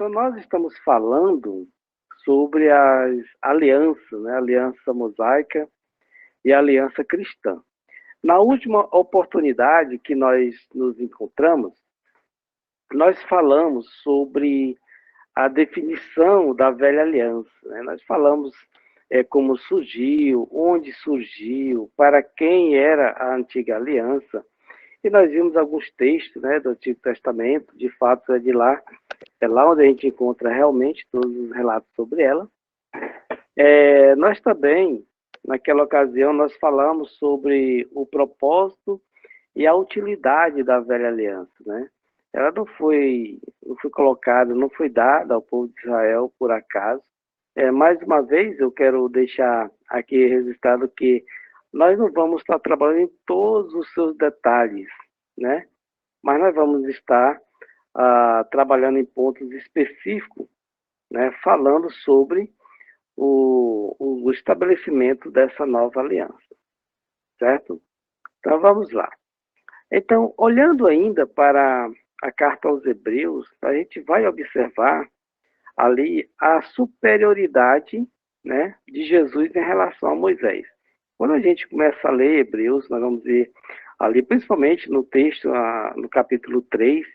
Então, nós estamos falando sobre as alianças, né? A aliança mosaica e a aliança cristã. Na última oportunidade que nós nos encontramos, nós falamos sobre a definição da velha aliança, né? Nós falamos como surgiu, onde surgiu, para quem era a antiga aliança, e nós vimos alguns textos, né, do Antigo Testamento, de fato é lá onde a gente encontra realmente todos os relatos sobre ela. Nós também, naquela ocasião, nós falamos sobre o propósito e a utilidade da velha aliança, né? Ela não foi colocada, não foi dada ao povo de Israel por acaso. Mais uma vez, eu quero deixar aqui registrado que nós não vamos estar trabalhando em todos os seus detalhes, né? Mas nós vamos estar trabalhando em pontos específicos, né? Falando sobre o estabelecimento dessa nova aliança, certo? Então vamos lá. Então, olhando ainda para a carta aos Hebreus, a gente vai observar ali a superioridade, né, de Jesus em relação a Moisés. Quando a gente começa a ler Hebreus, nós vamos ver ali, principalmente no texto, no capítulo 3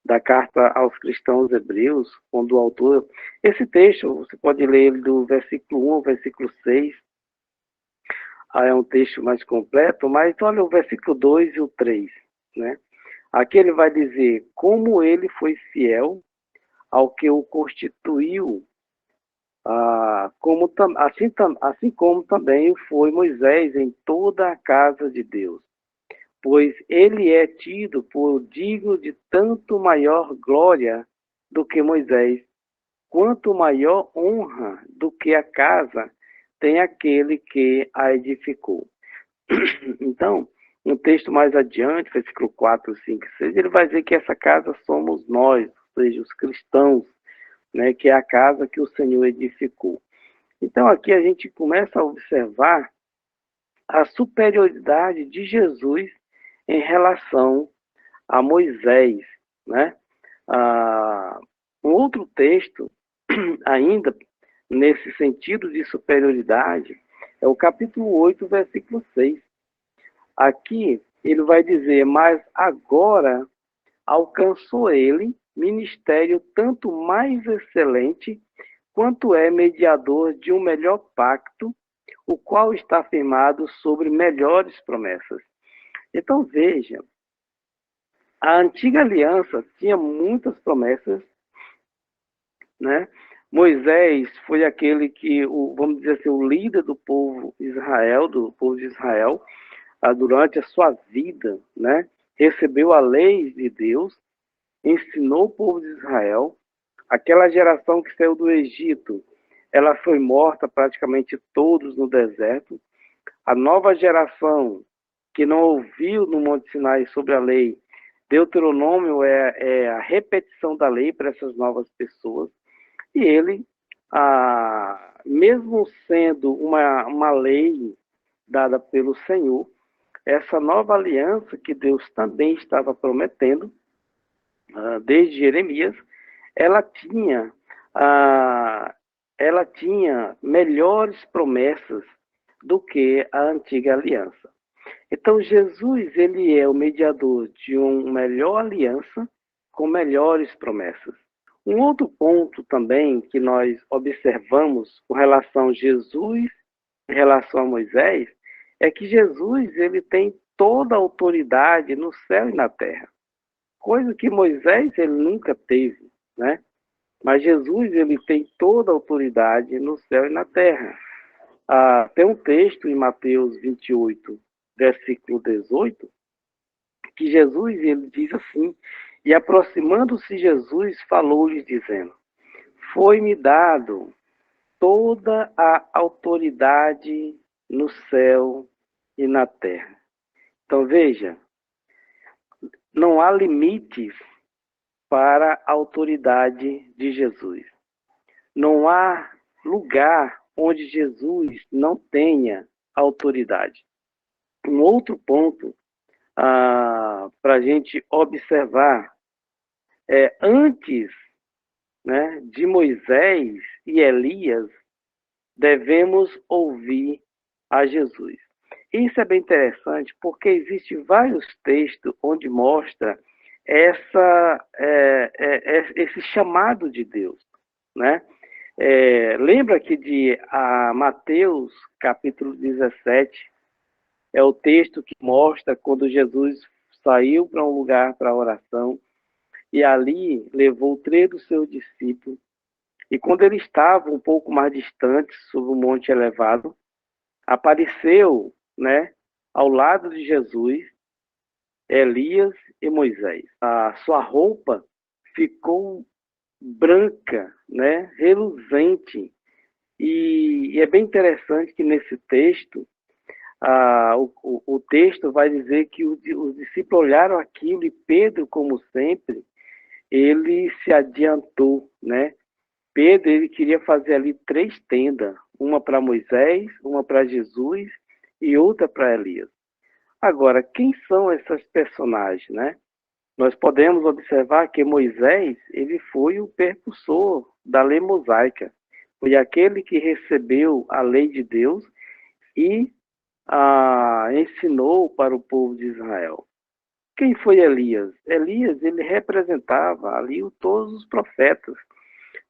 da carta aos cristãos hebreus, quando o autor... Esse texto, você pode ler ele do versículo 1 ao versículo 6, é um texto mais completo, mas olha o versículo 2 e o 3, né? Aqui ele vai dizer como ele foi fiel ao que o constituiu, assim como também foi Moisés em toda a casa de Deus, pois ele é tido por digno de tanto maior glória do que Moisés, quanto maior honra do que a casa tem aquele que a edificou. Então, um texto mais adiante, versículo 4, 5 e 6, ele vai dizer que essa casa somos nós, ou seja, os cristãos, né, que é a casa que o Senhor edificou. Então, aqui a gente começa a observar a superioridade de Jesus em relação a Moisés, né? Um outro texto, ainda nesse sentido de superioridade, é o capítulo 8, versículo 6. Aqui ele vai dizer, mas agora alcançou ele ministério tanto mais excelente, quanto é mediador de um melhor pacto, o qual está firmado sobre melhores promessas. Então veja, a antiga aliança tinha muitas promessas, né? Moisés foi aquele que, vamos dizer assim, o líder do povo Israel, durante a sua vida, né? Recebeu a lei de Deus, ensinou o povo de Israel. Aquela geração que saiu do Egito, ela foi morta praticamente todos no deserto. A nova geração que não ouviu no Monte Sinai sobre a lei, Deuteronômio é a repetição da lei para essas novas pessoas. E ele, mesmo sendo uma lei dada pelo Senhor, essa nova aliança que Deus também estava prometendo, desde Jeremias, ela tinha, ela tinha melhores promessas do que a antiga aliança. Então, Jesus, ele é o mediador de uma melhor aliança com melhores promessas. Um outro ponto também que nós observamos com relação a Jesus, em relação a Moisés, é que Jesus, ele tem toda a autoridade no céu e na terra. Coisa que Moisés, ele nunca teve, né? Mas Jesus, ele tem toda a autoridade no céu e na terra. Tem um texto em Mateus 28, versículo 18, que Jesus, ele diz assim, e aproximando-se Jesus, falou-lhes dizendo, foi-me dado toda a autoridade no céu e na terra. Então veja, não há limites para a autoridade de Jesus. Não há lugar onde Jesus não tenha autoridade. Um outro ponto para a gente observar antes né, de Moisés e Elias, devemos ouvir a Jesus. Isso é bem interessante porque existem vários textos onde mostra esse chamado de Deus, né? Lembra que de Mateus capítulo 17 é o texto que mostra quando Jesus saiu para um lugar para oração e ali levou 3 dos seus discípulos. E quando ele estava um pouco mais distante, sobre um monte elevado, apareceu, né, ao lado de Jesus, Elias e Moisés. A sua roupa ficou branca, né, reluzente. E é bem interessante que nesse texto, o texto vai dizer que os discípulos olharam aquilo e Pedro, como sempre, ele se adiantou, né? Pedro, ele queria fazer ali 3 tendas, uma para Moisés, uma para Jesus e outra para Elias. Agora, quem são essas personagens, né? Nós podemos observar que Moisés, ele foi o percussor da lei mosaica, foi aquele que recebeu a lei de Deus e ensinou para o povo de Israel. Quem foi Elias? Elias, ele representava ali todos os profetas,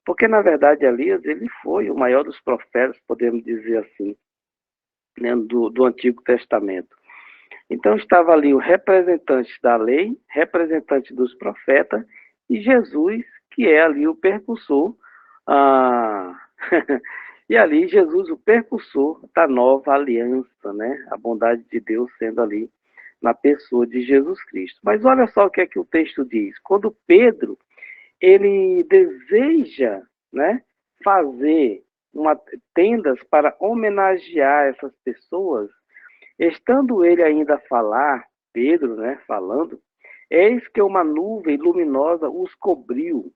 porque na verdade Elias, ele foi o maior dos profetas, podemos dizer assim, né, do Antigo Testamento. Então estava ali o representante da lei, representante dos profetas, e Jesus, que é ali o percussor, e ali Jesus, o percussor da nova aliança, né? A bondade de Deus sendo ali na pessoa de Jesus Cristo. Mas olha só o que é que o texto diz. Quando Pedro, ele deseja, né, fazer tendas para homenagear essas pessoas, estando ele ainda a falar, Pedro, né, falando, eis que uma nuvem luminosa os cobriu,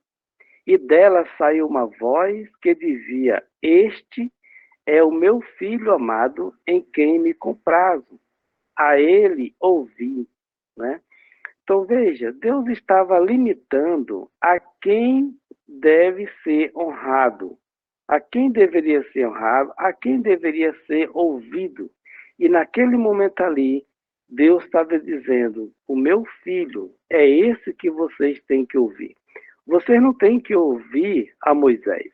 e dela saiu uma voz que dizia: Este é o meu filho amado, em quem me comprazo. A ele ouvi, né? Então veja, Deus estava limitando a quem deve ser honrado, a quem deveria ser honrado, a quem deveria ser ouvido. E naquele momento ali, Deus estava dizendo: o meu filho é esse que vocês têm que ouvir. Vocês não têm que ouvir a Moisés.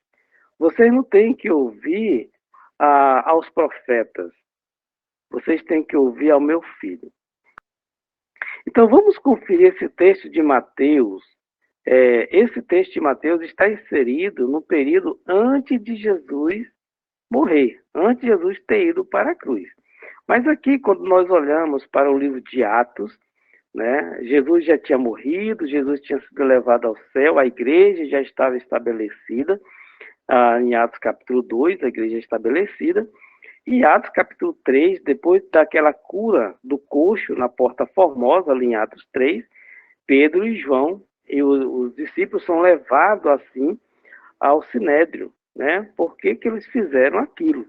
Vocês não têm que ouvir aos profetas. Vocês têm que ouvir ao meu filho. Então vamos conferir esse texto de Mateus. Esse texto de Mateus está inserido no período antes de Jesus morrer, antes de Jesus ter ido para a cruz. Mas aqui, quando nós olhamos para o livro de Atos, né, Jesus já tinha morrido, Jesus tinha sido levado ao céu, a igreja já estava estabelecida, em Atos capítulo 2, a igreja estabelecida, e Atos capítulo 3, depois daquela cura do coxo na Porta Formosa, ali em Atos 3, Pedro e João e os discípulos são levados assim ao Sinédrio, né? Por que que eles fizeram aquilo?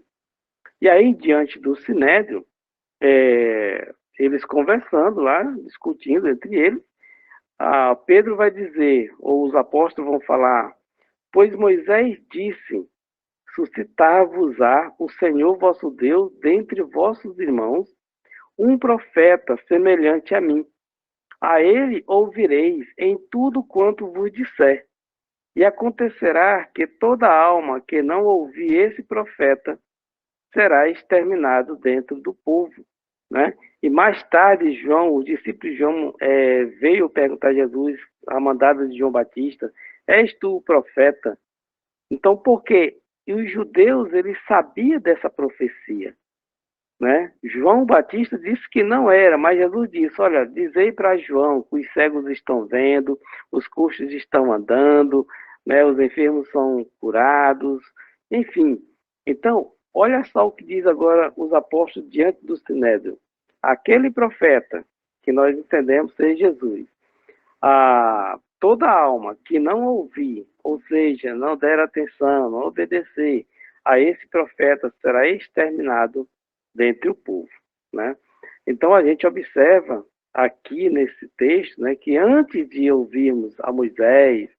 E aí, diante do Sinédrio, eles conversando lá, discutindo entre eles, Pedro vai dizer, ou os apóstolos vão falar: pois Moisés disse, suscitar-vos-á o Senhor vosso Deus dentre vossos irmãos um profeta semelhante a mim. A ele ouvireis em tudo quanto vos disser. E acontecerá que toda alma que não ouvir esse profeta será exterminado dentro do povo, né? E mais tarde, João, o discípulo de João, veio perguntar a Jesus, a mandada de João Batista: és tu o profeta? Então, por quê? E os judeus, eles sabiam dessa profecia, né? João Batista disse que não era, mas Jesus disse: olha, dizei para João que os cegos estão vendo, os coxos estão andando, né? Os enfermos são curados, enfim. Então, olha só o que diz agora os apóstolos diante do Sinédrio. Aquele profeta que nós entendemos ser Jesus, toda alma que não ouvir, ou seja, não der atenção, não obedecer a esse profeta, será exterminado dentre o povo, né? Então a gente observa aqui nesse texto, né, que antes de ouvirmos a Moisés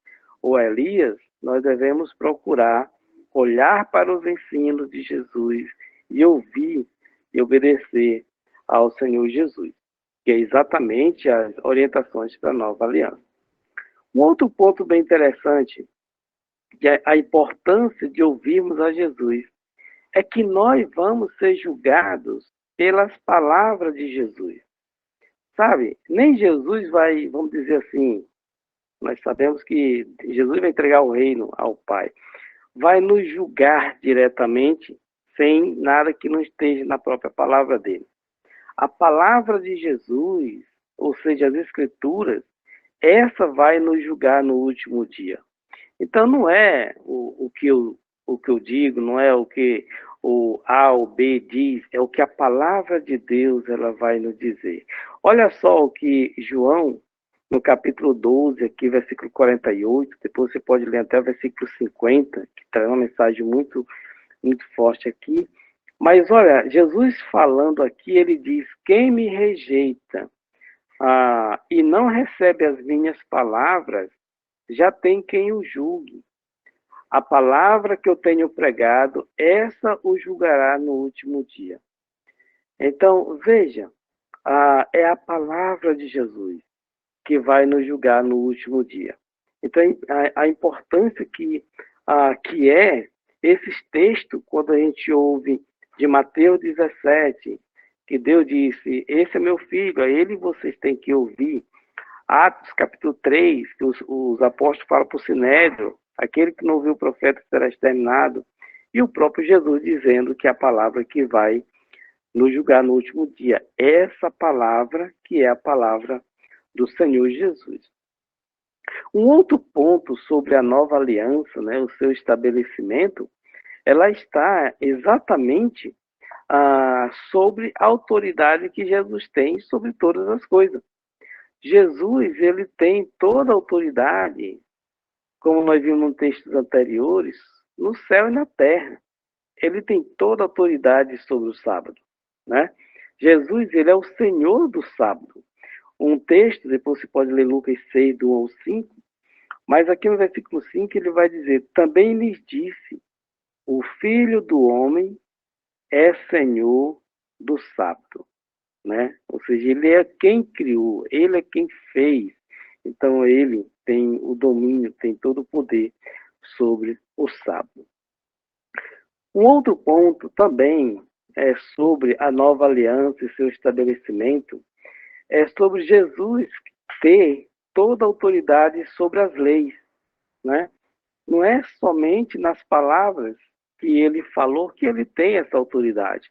ou a Elias, nós devemos procurar olhar para os ensinos de Jesus e ouvir e obedecer ao Senhor Jesus, que é exatamente as orientações da nova aliança. Um outro ponto bem interessante, que é a importância de ouvirmos a Jesus, é que nós vamos ser julgados pelas palavras de Jesus. Sabe, nem Jesus vai, vamos dizer assim, nós sabemos que Jesus vai entregar o reino ao Pai, vai nos julgar diretamente sem nada que não esteja na própria palavra dele. A palavra de Jesus, ou seja, as Escrituras, essa vai nos julgar no último dia. Então não é o que eu digo, não é o que o A ou B diz, é o que a palavra de Deus ela vai nos dizer. Olha só o que João, no capítulo 12, aqui, versículo 48, depois você pode ler até o versículo 50, que traz uma mensagem muito, muito forte aqui. Mas olha, Jesus falando aqui, ele diz: quem me rejeita e não recebe as minhas palavras, já tem quem o julgue. A palavra que eu tenho pregado, essa o julgará no último dia. Então, veja, é a palavra de Jesus que vai nos julgar no último dia. Então, a importância que é esses textos, quando a gente ouve de Mateus 17, que Deus disse: esse é meu filho, a ele vocês têm que ouvir. Atos capítulo 3, que os apóstolos falam para o Sinédrio: aquele que não ouviu o profeta será exterminado. E o próprio Jesus dizendo que a palavra que vai nos julgar no último dia, essa palavra que é a palavra do Senhor Jesus. Um outro ponto sobre a nova aliança, né, o seu estabelecimento, ela está exatamente sobre a autoridade que Jesus tem sobre todas as coisas. Jesus, ele tem toda a autoridade, como nós vimos em textos anteriores, no céu e na terra. Ele tem toda a autoridade sobre o sábado, né? Jesus, ele é o Senhor do sábado. Um texto, depois você pode ler Lucas 6, do 1 ao 5, mas aqui no versículo 5 ele vai dizer: também lhes disse, o Filho do Homem é Senhor do sábado, né? Ou seja, ele é quem criou, ele é quem fez. Então ele tem o domínio, tem todo o poder sobre o sábado. Um outro ponto também é sobre a nova aliança e seu estabelecimento, é sobre Jesus ter toda a autoridade sobre as leis, né? Não é somente nas palavras que ele falou que ele tem essa autoridade,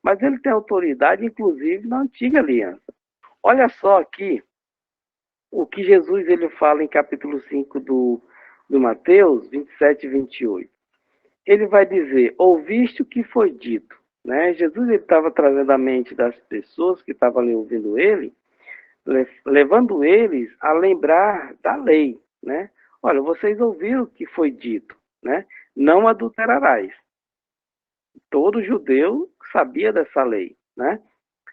mas ele tem autoridade, inclusive, na antiga aliança. Olha só aqui o que Jesus ele fala em capítulo 5 do Mateus 27 e 28. Ele vai dizer: ouviste o que foi dito, né? Jesus estava trazendo à mente das pessoas que estavam ali ouvindo ele, levando eles a lembrar da lei, né? Olha, vocês ouviram o que foi dito, né? Não adulterarás. Todo judeu sabia dessa lei, né?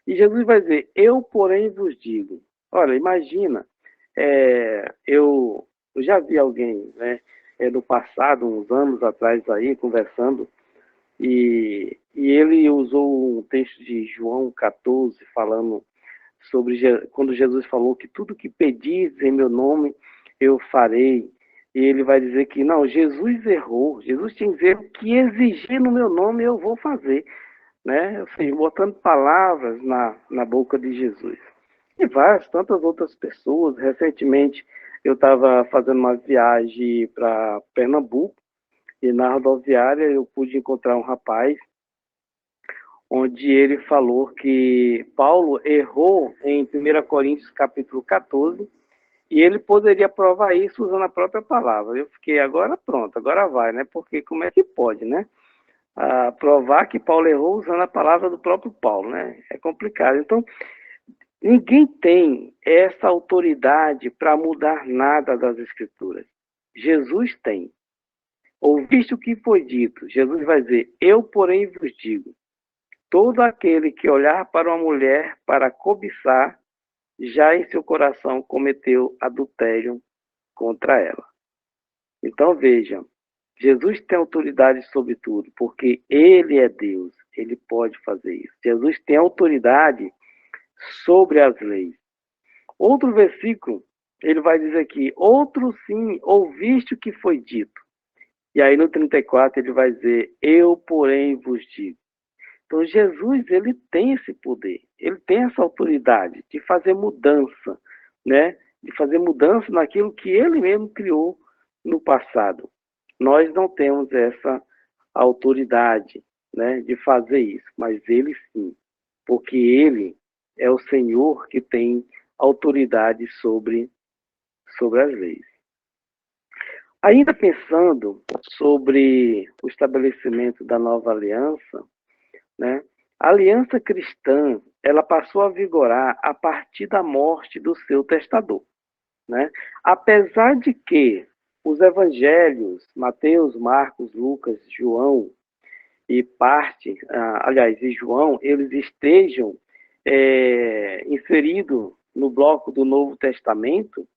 E Jesus vai dizer: eu, porém, vos digo. Olha, imagina, eu já vi alguém, né, no passado, uns anos atrás aí, conversando, e ele usou um texto de João 14, falando sobre quando Jesus falou que tudo que pedis em meu nome eu farei. E ele vai dizer que não, Jesus errou. Jesus tinha que dizer: o que exigir no meu nome eu vou fazer, né? Ou seja, botando palavras na boca de Jesus. E várias, tantas outras pessoas. Recentemente eu estava fazendo uma viagem para Pernambuco e na rodoviária eu pude encontrar um rapaz onde ele falou que Paulo errou em 1 Coríntios capítulo 14 e ele poderia provar isso usando a própria palavra. Eu fiquei: agora pronto, agora vai, né? Porque como é que pode, né? Provar que Paulo errou usando a palavra do próprio Paulo, né? É complicado. Então, ninguém tem essa autoridade para mudar nada das Escrituras. Jesus tem. Ouviste o que foi dito. Jesus vai dizer: eu, porém, vos digo. Todo aquele que olhar para uma mulher para cobiçar, já em seu coração cometeu adultério contra ela. Então, veja, Jesus tem autoridade sobre tudo, porque ele é Deus, ele pode fazer isso. Jesus tem autoridade sobre as leis. Outro versículo, ele vai dizer aqui, outro sim, ouviste o que foi dito. E aí no 34 ele vai dizer, eu porém vos digo. Então Jesus, ele tem esse poder, ele tem essa autoridade de fazer mudança, né? De fazer mudança naquilo que ele mesmo criou no passado. Nós não temos essa autoridade, né, de fazer isso, mas ele sim, porque ele é o Senhor que tem autoridade sobre as leis. Ainda pensando sobre o estabelecimento da nova aliança, né, a aliança cristã, ela passou a vigorar a partir da morte do seu testador, né? Apesar de que os evangelhos, Mateus, Marcos, Lucas, João e e João, eles estejam inseridos no bloco do Novo Testamento,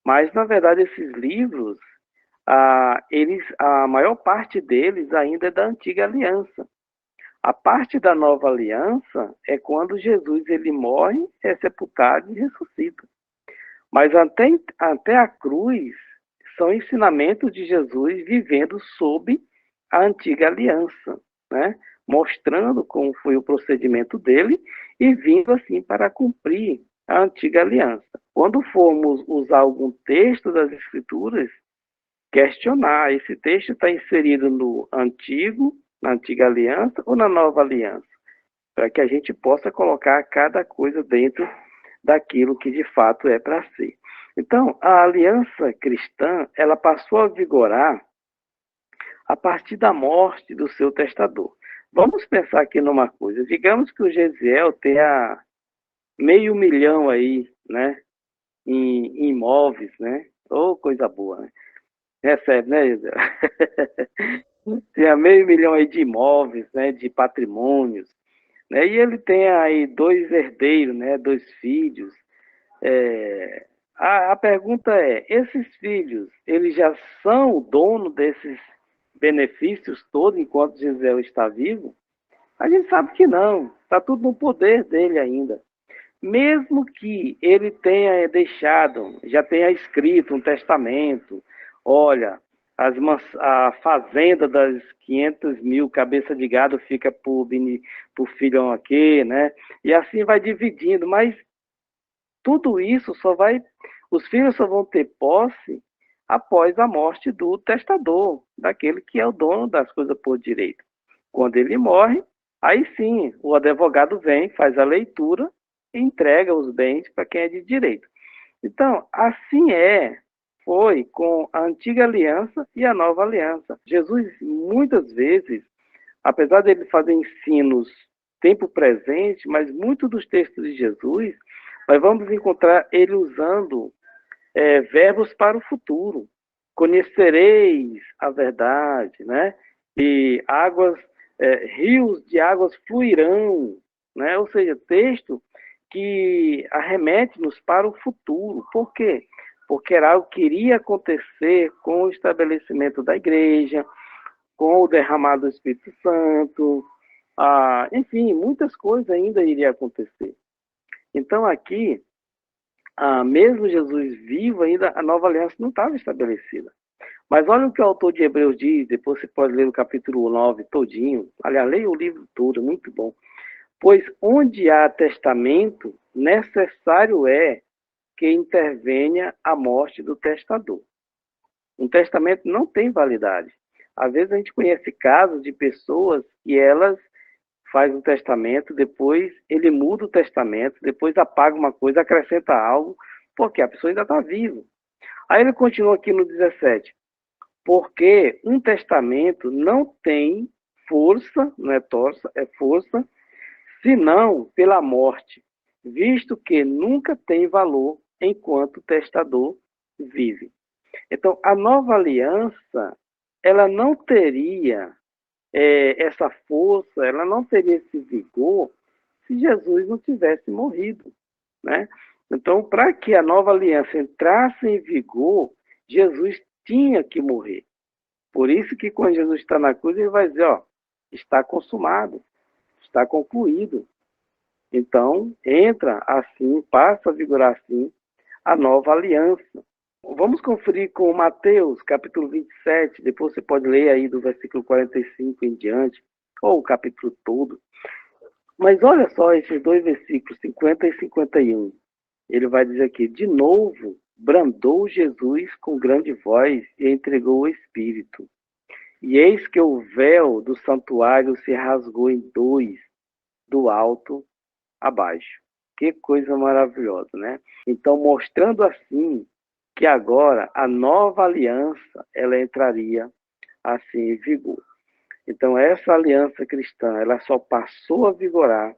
mas na verdade esses livros, a maior parte deles ainda é da antiga aliança. A parte da nova aliança é quando Jesus ele morre, é sepultado e ressuscita. Mas até a cruz são ensinamentos de Jesus vivendo sob a antiga aliança, né? Mostrando como foi o procedimento dele e vindo assim para cumprir a antiga aliança. Quando formos usar algum texto das Escrituras, questionar, esse texto está inserido no antigo, na antiga aliança ou na nova aliança? Para que a gente possa colocar cada coisa dentro daquilo que de fato é para ser. Então, a aliança cristã, ela passou a vigorar a partir da morte do seu testador. Vamos pensar aqui numa coisa. Digamos que o Gesiel tenha 500 mil aí, né, em imóveis, né? Ô, coisa boa, né? Recebe, né, Gesiel? Tenha 500 mil aí de imóveis, né, de patrimônios, né? E ele tem aí 2 herdeiros, né, 2 filhos. A pergunta é, esses filhos, eles já são o dono desses benefícios todos enquanto Gisele está vivo? A gente sabe que não, está tudo no poder dele ainda. Mesmo que ele tenha deixado, já tenha escrito um testamento, olha, a fazenda das 500 mil cabeça de gado fica por filhão aqui, né? E assim vai dividindo, mas tudo isso os filhos só vão ter posse após a morte do testador, daquele que é o dono das coisas por direito. Quando ele morre, aí sim, o advogado vem, faz a leitura e entrega os bens para quem é de direito. Então, assim foi com a antiga aliança e a nova aliança. Jesus, muitas vezes, apesar dele fazer ensinos tempo presente, mas muitos dos textos de Jesus, nós vamos encontrar ele usando verbos para o futuro. Conhecereis a verdade, né? E rios de águas fluirão, né? Ou seja, texto que arremete-nos para o futuro. Por quê? Porque era algo que iria acontecer com o estabelecimento da igreja, com o derramado do Espírito Santo, enfim, muitas coisas ainda iriam acontecer. Então aqui, mesmo Jesus vivo ainda, a nova aliança não estava estabelecida. Mas olha o que o autor de Hebreus diz, depois você pode ler o capítulo 9 todinho, aliás, leia o livro todo, é muito bom. Pois onde há testamento, necessário é que intervenha a morte do testador. Um testamento não tem validade. Às vezes a gente conhece casos de pessoas que elas faz um testamento, depois ele muda o testamento, depois apaga uma coisa, acrescenta algo, porque a pessoa ainda está viva. Aí ele continua aqui no 17. Porque um testamento não tem força, não é torça, é força, senão pela morte, visto que nunca tem valor enquanto o testador vive. Então, a nova aliança, ela não teria essa força, ela não teria esse vigor se Jesus não tivesse morrido, né? Então, para que a nova aliança entrasse em vigor, Jesus tinha que morrer. Por isso que quando Jesus está na cruz, ele vai dizer, ó, está consumado, está concluído. Então, entra assim, passa a vigorar assim, a nova aliança. Vamos conferir com Mateus, capítulo 27, depois você pode ler aí do versículo 45 em diante, ou o capítulo todo. Mas olha só esses dois versículos, 50 e 51. Ele vai dizer aqui, de novo, bradou Jesus com grande voz e entregou o Espírito. E eis que o véu do santuário se rasgou em dois, do alto a baixo. Que coisa maravilhosa, né? Então, mostrando assim que agora a nova aliança, ela entraria assim em vigor. Então, essa aliança cristã, ela só passou a vigorar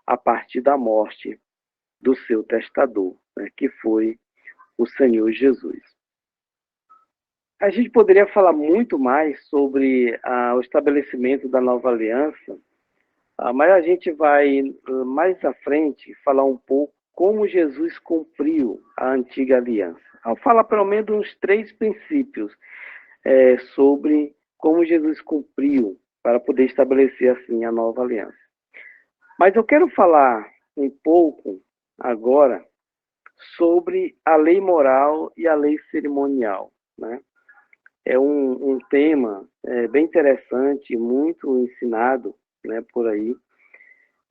a partir da morte do seu testador, né, que foi o Senhor Jesus. A gente poderia falar muito mais sobre o estabelecimento da nova aliança, mas a gente vai mais à frente falar um pouco como Jesus cumpriu a antiga aliança. Vamos falar pelo menos uns 3 princípios sobre como Jesus cumpriu para poder estabelecer assim a nova aliança. Mas eu quero falar um pouco agora sobre a lei moral e a lei cerimonial, né? É um tema bem interessante, muito ensinado, né, por aí.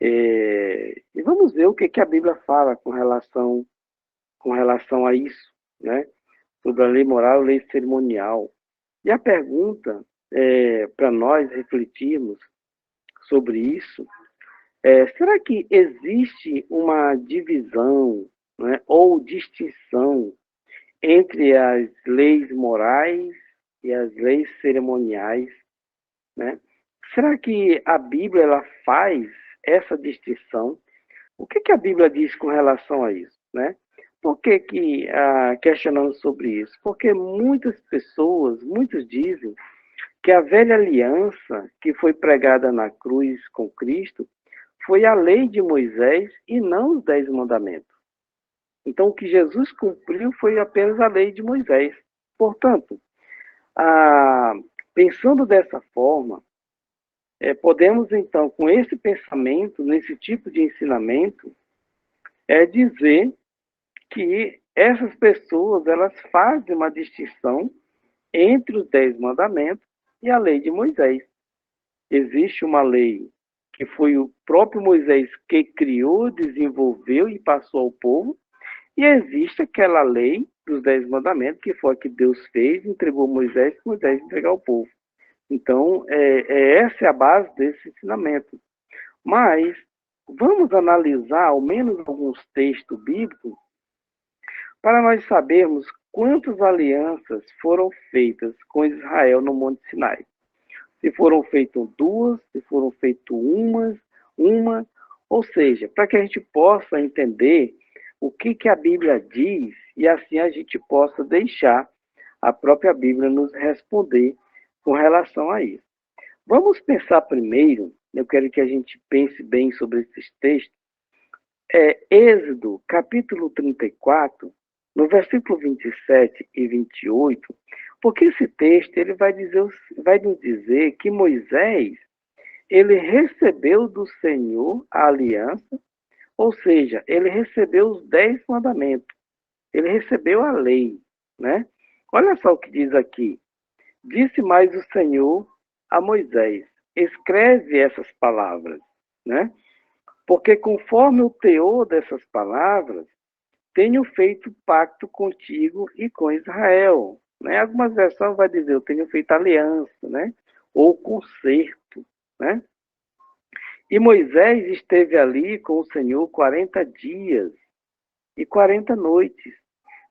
E vamos ver o que a Bíblia fala com relação a isso, né? Sobre a lei moral e a lei cerimonial. E a pergunta para nós refletirmos sobre isso será que existe uma divisão, né, ou distinção entre as leis morais e as leis cerimoniais, né? Será que a Bíblia ela faz essa distinção? O que a Bíblia diz com relação a isso, né? Por que questionamos sobre isso? Porque muitas pessoas, muitos dizem que a velha aliança que foi pregada na cruz com Cristo foi a lei de Moisés e não os 10 mandamentos. Então, o que Jesus cumpriu foi apenas a lei de Moisés. Portanto, pensando dessa forma, podemos então, com esse pensamento, nesse tipo de ensinamento, dizer que essas pessoas elas fazem uma distinção entre os 10 mandamentos e a lei de Moisés. Existe uma lei que foi o próprio Moisés que criou, desenvolveu e passou ao povo, e existe aquela lei dos 10 mandamentos, que foi a que Deus fez, entregou Moisés, e Moisés entregou ao povo. Então, essa é a base desse ensinamento. Mas, vamos analisar ao menos alguns textos bíblicos para nós sabermos quantas alianças foram feitas com Israel no Monte Sinai. Se foram feitas 2, se foram feitas uma, ou seja, para que a gente possa entender o que a Bíblia diz e assim a gente possa deixar a própria Bíblia nos responder com relação a isso. Vamos pensar primeiro, eu quero que a gente pense bem sobre esses textos, Êxodo, capítulo 34, no versículo 27 e 28, porque esse texto ele vai nos dizer que Moisés ele recebeu do Senhor a aliança, ou seja, ele recebeu os 10 mandamentos, ele recebeu a lei, né? Olha só o que diz aqui. Disse mais o Senhor a Moisés, escreve essas palavras, né? Porque conforme o teor dessas palavras, tenho feito pacto contigo e com Israel. Né? Algumas versões vai dizer, eu tenho feito aliança, né? Ou concerto, né? E Moisés esteve ali com o Senhor 40 dias e 40 noites.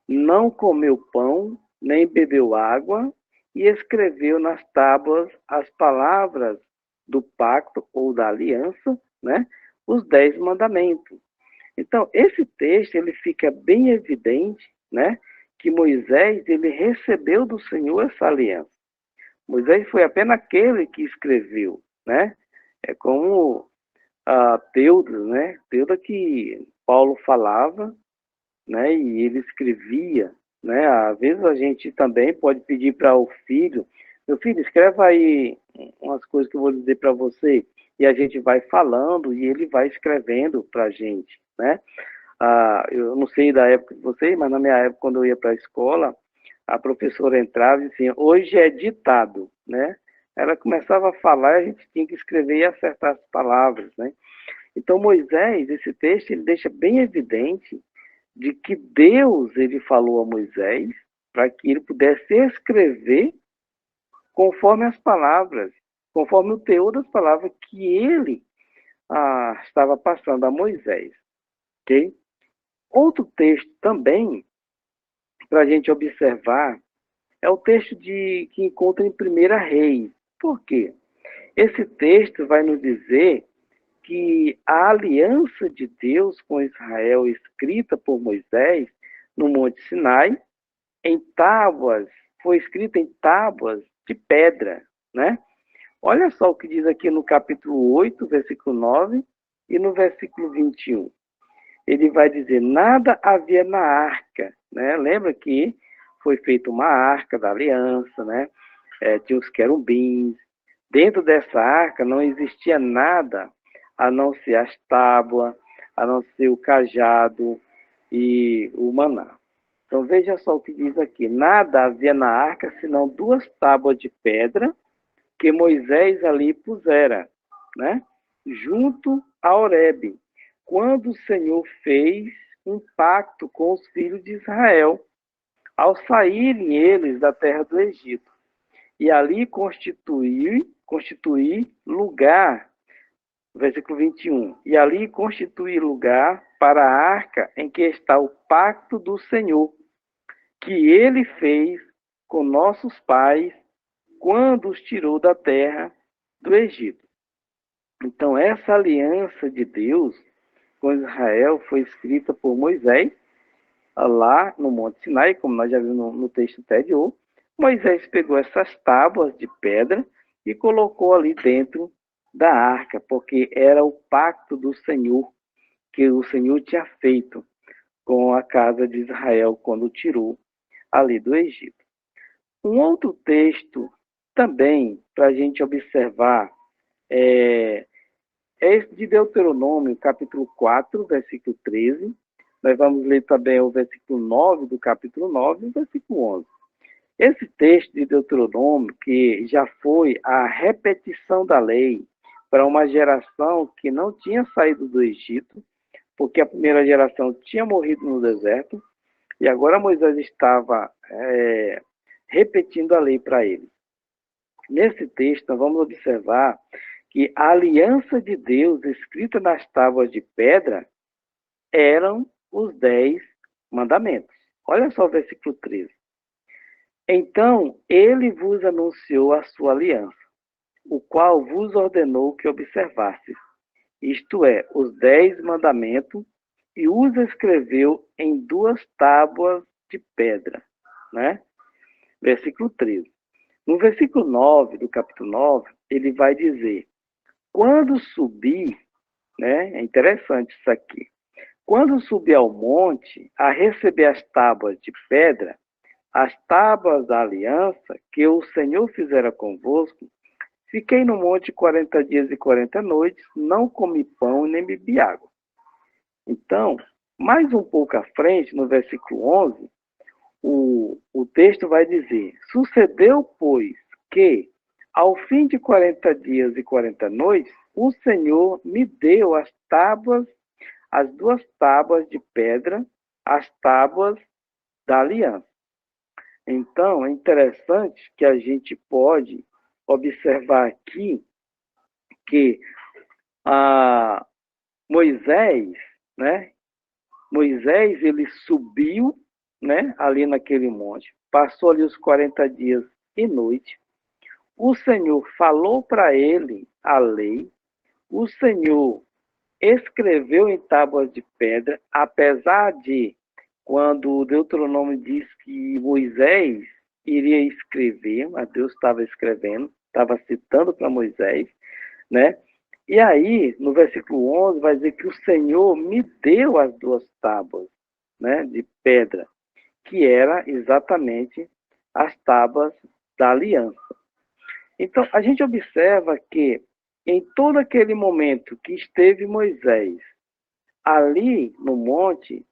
Não comeu pão, nem bebeu água, e escreveu nas tábuas as palavras do pacto ou da aliança, né? Os 10 mandamentos. Então, esse texto ele fica bem evidente, né, que Moisés ele recebeu do Senhor essa aliança. Moisés foi apenas aquele que escreveu, né? É como a Teuda, né? Teuda que Paulo falava, né? E ele escrevia né? Às vezes a gente também pode pedir para o filho, meu filho, escreva aí umas coisas que eu vou dizer para você, e a gente vai falando e ele vai escrevendo para a gente, né? Eu não sei da época de vocês, mas na minha época, quando eu ia para a escola, a professora entrava e dizia, assim, hoje é ditado, né? Ela começava a falar, a gente tinha que escrever e acertar as palavras, né? Então Moisés, esse texto, ele deixa bem evidente de que Deus, ele falou a Moisés para que ele pudesse escrever conforme as palavras, conforme o teor das palavras que ele estava passando a Moisés, ok? Outro texto também, para a gente observar, é o texto que encontra em Primeira Reis. Por quê? Esse texto vai nos dizer que a aliança de Deus com Israel, escrita por Moisés no Monte Sinai, em tábuas, foi escrita em tábuas de pedra, né? Olha só o que diz aqui no capítulo 8, versículo 9 e no versículo 21. Ele vai dizer, nada havia na arca, né? Lembra que foi feita uma arca da aliança, né? Tinha os querubins. Dentro dessa arca não existia nada a não ser as tábuas, a não ser o cajado e o maná. Então veja só o que diz aqui. Nada havia na arca senão 2 tábuas de pedra que Moisés ali pusera, né? Junto a Horebe, quando o Senhor fez um pacto com os filhos de Israel, ao saírem eles da terra do Egito, e ali constituir lugar, versículo 21, e ali constituir lugar para a arca em que está o pacto do Senhor, que ele fez com nossos pais quando os tirou da terra do Egito. Então, essa aliança de Deus com Israel foi escrita por Moisés, lá no Monte Sinai, como nós já vimos no texto anterior. Moisés pegou essas tábuas de pedra e colocou ali dentro da arca, porque era o pacto do Senhor, que o Senhor tinha feito com a casa de Israel quando tirou ali do Egito. Um outro texto também para a gente observar é esse de Deuteronômio, capítulo 4, versículo 13. Nós vamos ler também o versículo 9 do capítulo 9 e o versículo 11. Esse texto de Deuteronômio, que já foi a repetição da lei para uma geração que não tinha saído do Egito, porque a primeira geração tinha morrido no deserto, e agora Moisés estava repetindo a lei para eles. Nesse texto, nós vamos observar que a aliança de Deus escrita nas tábuas de pedra eram os 10 mandamentos. Olha só o versículo 13. Então ele vos anunciou a sua aliança, o qual vos ordenou que observasses, isto é, os 10 mandamentos, e os escreveu em 2 tábuas de pedra, né? Versículo 13. No versículo 9 do capítulo 9, ele vai dizer, quando subir, né? É interessante isso aqui. Quando subir ao monte a receber as tábuas de pedra, as tábuas da aliança que o Senhor fizera convosco, fiquei no monte 40 dias e 40 noites, não comi pão nem bebi água. Então, mais um pouco à frente, no versículo 11, o texto vai dizer, sucedeu, pois, que, ao fim de 40 dias e 40 noites, o Senhor me deu as 2 tábuas de pedra, as tábuas da aliança. Então, é interessante que a gente pode observar aqui que Moisés, né? Moisés, ele subiu, né, ali naquele monte, passou ali os 40 dias e noite. O Senhor falou para ele a lei. O Senhor escreveu em tábuas de pedra, apesar de, quando o Deuteronômio diz que Moisés iria escrever, mas Deus estava escrevendo, estava citando para Moisés, né? E aí, no versículo 11, vai dizer que o Senhor me deu as 2 tábuas, né, de pedra, que era exatamente as tábuas da aliança. Então, a gente observa que em todo aquele momento que esteve Moisés ali no monte,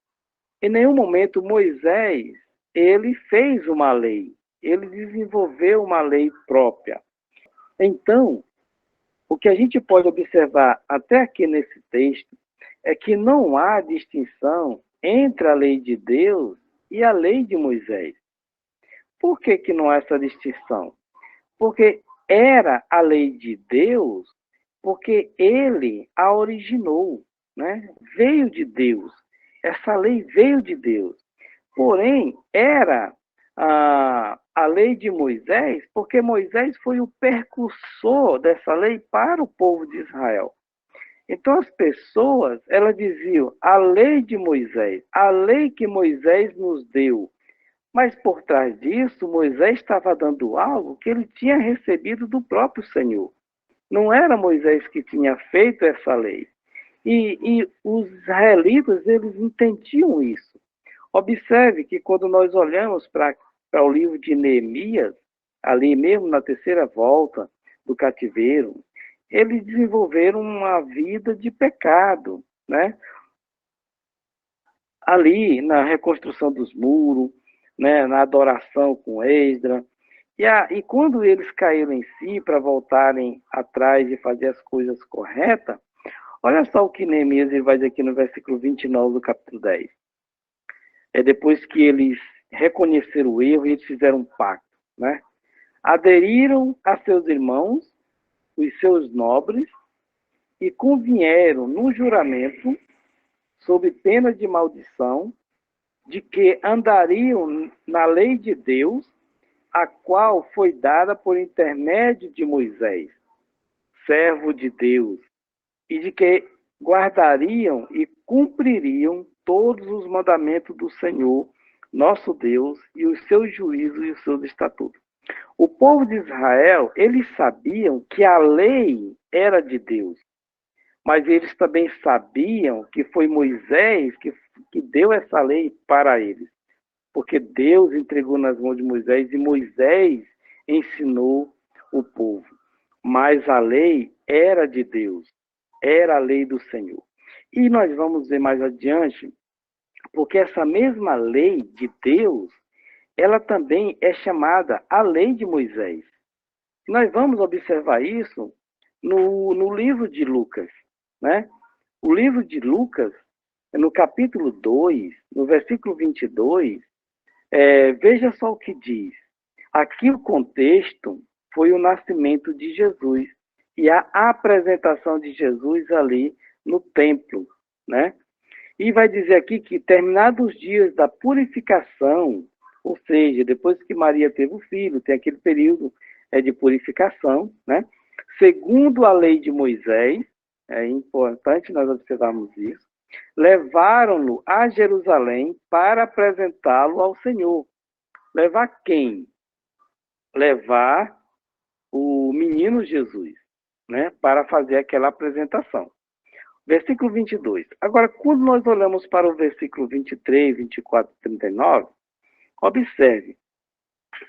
em nenhum momento Moisés, ele fez uma lei, ele desenvolveu uma lei própria. Então, o que a gente pode observar até aqui nesse texto é que não há distinção entre a lei de Deus e a lei de Moisés. Por que que não há essa distinção? Porque era a lei de Deus, porque ele a originou, né? Veio de Deus. Essa lei veio de Deus. Porém, era a lei de Moisés, porque Moisés foi o precursor dessa lei para o povo de Israel. Então as pessoas, elas diziam, a lei de Moisés, a lei que Moisés nos deu. Mas por trás disso, Moisés estava dando algo que ele tinha recebido do próprio Senhor. Não era Moisés que tinha feito essa lei. E os israelitas, eles entendiam isso. Observe que quando nós olhamos para o livro de Neemias, ali mesmo na terceira volta do cativeiro, eles desenvolveram uma vida de pecado, né? Ali na reconstrução dos muros, né? Na adoração com Esdras. E quando eles caíram em si para voltarem atrás e fazer as coisas corretas, olha só o que Neemias vai dizer aqui no versículo 29 do capítulo 10. É depois que eles reconheceram o erro e eles fizeram um pacto, né? Aderiram a seus irmãos, os seus nobres, e convieram no juramento, sob pena de maldição, de que andariam na lei de Deus, a qual foi dada por intermédio de Moisés, servo de Deus, e de que guardariam e cumpririam todos os mandamentos do Senhor, nosso Deus, e os seus juízos e os seus estatutos. O povo de Israel, eles sabiam que a lei era de Deus, mas eles também sabiam que foi Moisés que deu essa lei para eles, porque Deus entregou nas mãos de Moisés e Moisés ensinou o povo. Mas a lei era de Deus, era a lei do Senhor. E nós vamos ver mais adiante, porque essa mesma lei de Deus, ela também é chamada a lei de Moisés. Nós vamos observar isso no livro de Lucas, né? O livro de Lucas, no capítulo 2, no versículo 22, veja só o que diz. Aqui o contexto foi o nascimento de Jesus e a apresentação de Jesus ali no templo, né? E vai dizer aqui que terminados os dias da purificação, ou seja, depois que Maria teve o filho, tem aquele período de purificação, né? Segundo a lei de Moisés, é importante nós observarmos isso, levaram-no a Jerusalém para apresentá-lo ao Senhor. Levar quem? Levar o menino Jesus, né? Para fazer aquela apresentação. Versículo 22. Agora, quando nós olhamos para o versículo 23, 24 e 39, observe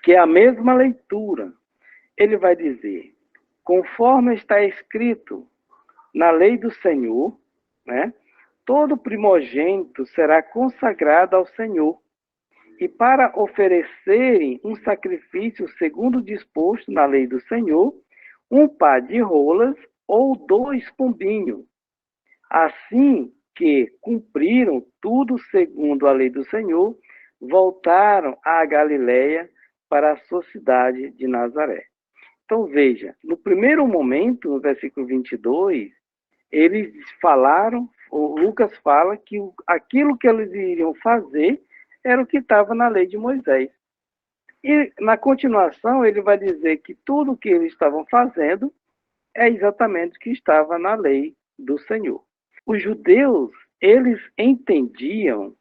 que é a mesma leitura. Ele vai dizer, conforme está escrito na lei do Senhor, né? Todo primogênito será consagrado ao Senhor, e para oferecerem um sacrifício segundo o disposto na lei do Senhor, um par de rolas ou 2 pombinhos. Assim que cumpriram tudo segundo a lei do Senhor, voltaram à Galiléia para a sua cidade de Nazaré. Então veja, no primeiro momento, no versículo 22, eles falaram, o Lucas fala que aquilo que eles iriam fazer era o que estava na lei de Moisés. E na continuação ele vai dizer que tudo o que eles estavam fazendo é exatamente o que estava na lei do Senhor. Os judeus, eles entendiam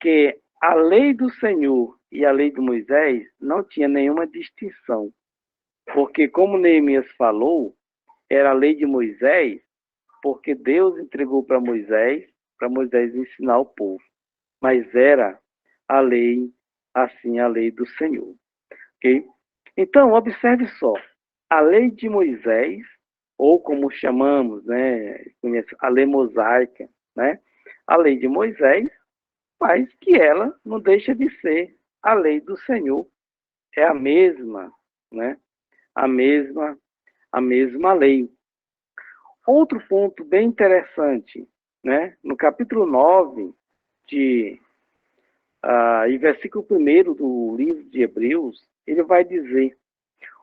que a lei do Senhor e a lei de Moisés não tinha nenhuma distinção. Porque, como Neemias falou, era a lei de Moisés, porque Deus entregou para Moisés ensinar o povo. Mas era a lei assim a lei do Senhor. Ok? Então, observe só, a lei de Moisés, ou como chamamos, né, a lei mosaica, né, a lei de Moisés, faz que ela não deixa de ser a lei do Senhor. É a mesma, né, a mesma lei. Outro ponto bem interessante, né, no capítulo 9 e versículo 1 do livro de Hebreus, ele vai dizer: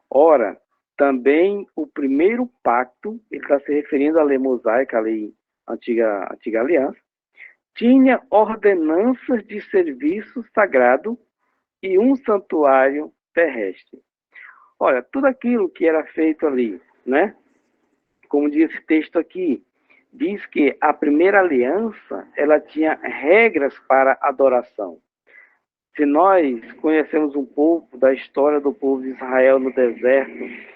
ora, também o primeiro pacto, ele está se referindo à lei mosaica, à lei antiga aliança, tinha ordenanças de serviço sagrado e um santuário terrestre. Olha, tudo aquilo que era feito ali, né? Como diz esse texto aqui, diz que a primeira aliança, ela tinha regras para adoração. Se nós conhecemos um pouco da história do povo de Israel no deserto,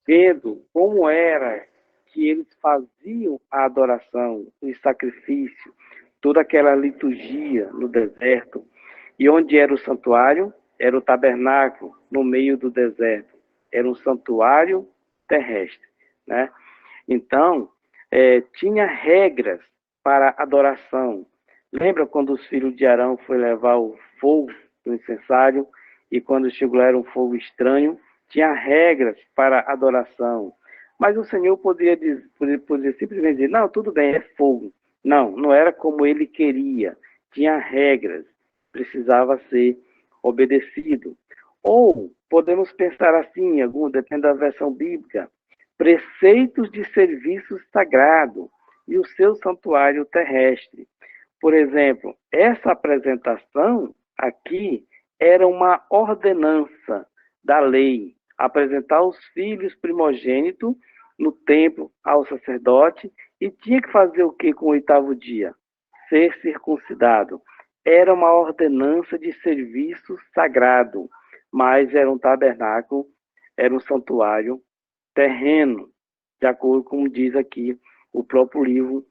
vendo como era que eles faziam a adoração, o sacrifício, toda aquela liturgia no deserto, e onde era o santuário, era o tabernáculo no meio do deserto, era um santuário terrestre, né? Então, tinha regras para adoração. Lembra quando os filhos de Arão foram levar o fogo do incensário e quando chegou lá era um fogo estranho? Tinha regras para adoração. Mas o Senhor poderia simplesmente dizer, não, tudo bem, é fogo. Não, não era como ele queria. Tinha regras, precisava ser obedecido. Ou podemos pensar assim, depende da versão bíblica, preceitos de serviço sagrado e o seu santuário terrestre. Por exemplo, essa apresentação aqui era uma ordenança da lei, apresentar os filhos primogênitos no templo ao sacerdote e tinha que fazer o que com o 8º dia? Ser circuncidado. Era uma ordenança de serviço sagrado, mas era um tabernáculo, era um santuário terreno, de acordo com como diz aqui o próprio livro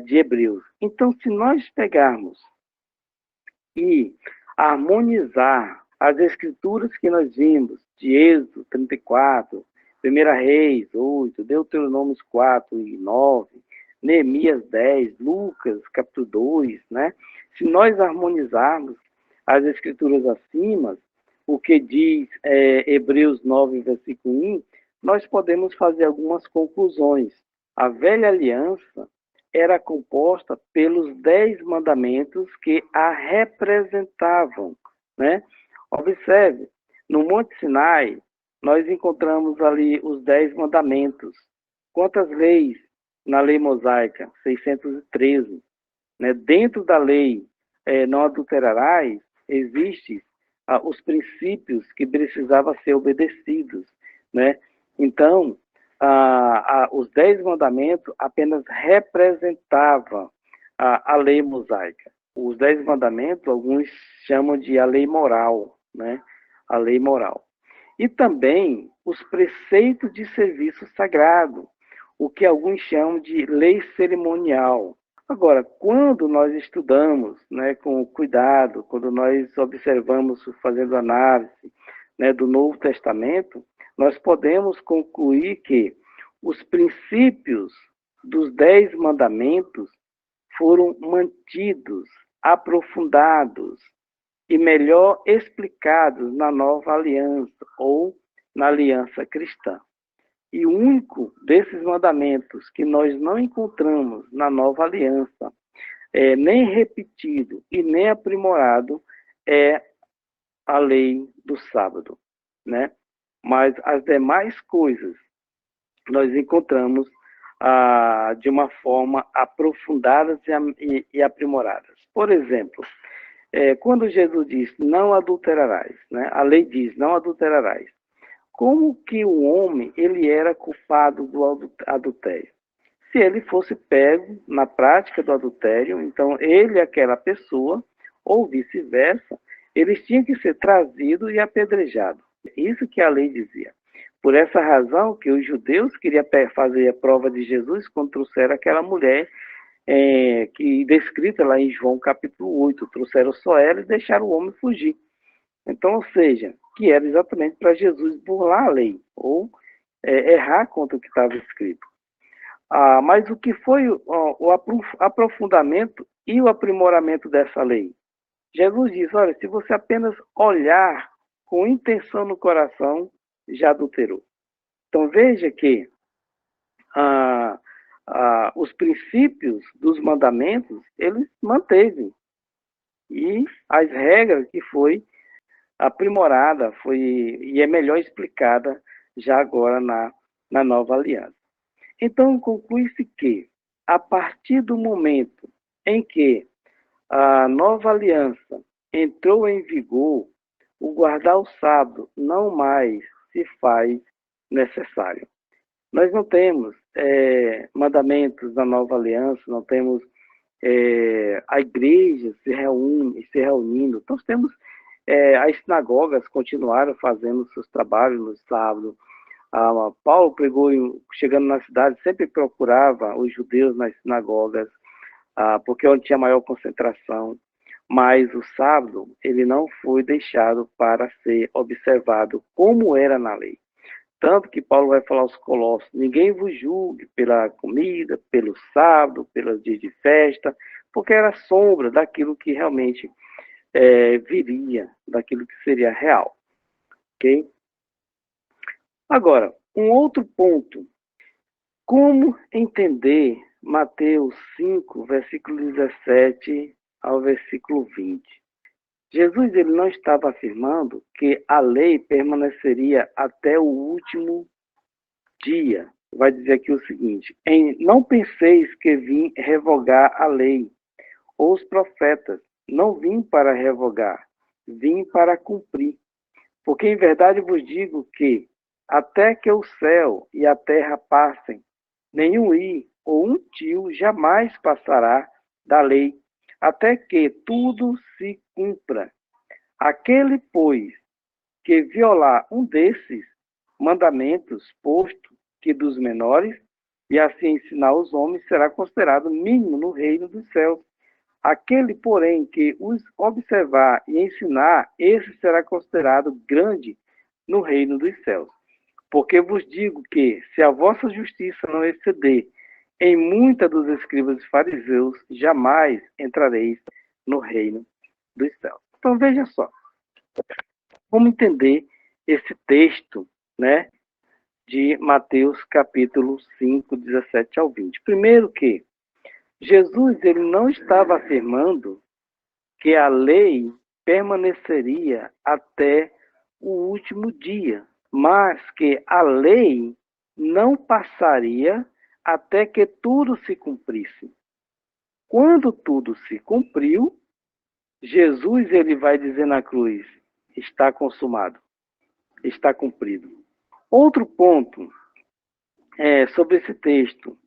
de Hebreus. Então, se nós pegarmos e harmonizar as escrituras que nós vimos, de Êxodo 34, 1 Reis 8, Deuteronômio 4 e 9, Neemias 10, Lucas capítulo 2, né? Se nós harmonizarmos as escrituras acima, o que diz Hebreus 9, versículo 1, nós podemos fazer algumas conclusões. A velha aliança era composta pelos 10 mandamentos que a representavam, né? Observe, no Monte Sinai, nós encontramos ali os 10 mandamentos. Quantas leis na lei mosaica? 613. Né? Dentro da lei não adulterarás, existem os princípios que precisavam ser obedecidos, né? Então, os 10 mandamentos apenas representavam a lei mosaica. Os 10 mandamentos, alguns chamam de a lei moral, né? A lei moral. E também os preceitos de serviço sagrado, o que alguns chamam de lei cerimonial. Agora, quando nós estudamos, né, com cuidado, quando nós observamos, fazendo análise, né, do Novo Testamento, nós podemos concluir que os princípios dos 10 mandamentos foram mantidos, aprofundados e melhor explicados na nova aliança ou na aliança cristã. E o único desses mandamentos que nós não encontramos na nova aliança, nem repetido e nem aprimorado, é a lei do sábado, né? Mas as demais coisas nós encontramos de uma forma aprofundadas e aprimoradas. Por exemplo, quando Jesus diz, não adulterarás, né? A lei diz, não adulterarás. Como que o homem ele era culpado do adultério? Se ele fosse pego na prática do adultério, então ele, aquela pessoa, ou vice-versa, eles tinham que ser trazidos e apedrejados. Isso que a lei dizia. Por essa razão que os judeus queriam fazer a prova de Jesus quando trouxeram aquela mulher que descrita lá em João capítulo 8, trouxeram só ela e deixaram o homem fugir. Então, ou seja, que era exatamente para Jesus burlar a lei, ou errar contra o que estava escrito. Mas o que foi o aprofundamento e o aprimoramento dessa lei? Jesus diz, olha, se você apenas olhar com intenção no coração, já adulterou. Então veja que os princípios dos mandamentos, eles manteve. E as regras que foi aprimorada, e é melhor explicada já agora na nova aliança. Então, conclui-se que, a partir do momento em que a nova aliança entrou em vigor, o guardar o sábado não mais se faz necessário. Nós não temos mandamentos da nova aliança, não temos a igreja se reunindo. Nós temos as sinagogas continuaram fazendo seus trabalhos no sábado. Paulo pregou, chegando na cidade, sempre procurava os judeus nas sinagogas, porque é onde tinha maior concentração. Mas o sábado, ele não foi deixado para ser observado como era na lei. Tanto que Paulo vai falar aos Colossos, ninguém vos julgue pela comida, pelo sábado, pelos dias de festa, porque era sombra daquilo que realmente viria, daquilo que seria real. Ok? Agora, um outro ponto. Como entender Mateus 5, versículo 17 ao versículo 20? Jesus ele não estava afirmando que a lei permaneceria até o último dia. Vai dizer aqui o seguinte: não penseis que vim revogar a lei ou os profetas. Não vim para revogar, vim para cumprir. Porque em verdade vos digo que, até que o céu e a terra passem, nenhum i ou um tio jamais passará da lei, até que tudo se cumpra. Aquele, pois, que violar um desses mandamentos, posto que dos menores, e assim ensinar os homens, será considerado mínimo no reino dos céus. Aquele, porém, que os observar e ensinar, esse será considerado grande no reino dos céus. Porque vos digo que, se a vossa justiça não exceder em muita dos escribas e fariseus, jamais entrareis no reino dos céus. Então veja só, vamos entender esse texto, né, de Mateus capítulo 5, 17 ao 20. Primeiro que Jesus ele não estava afirmando que a lei permaneceria até o último dia, mas que a lei não passaria até que tudo se cumprisse. Quando tudo se cumpriu, Jesus ele vai dizer na cruz: está consumado, está cumprido. Outro ponto sobre esse texto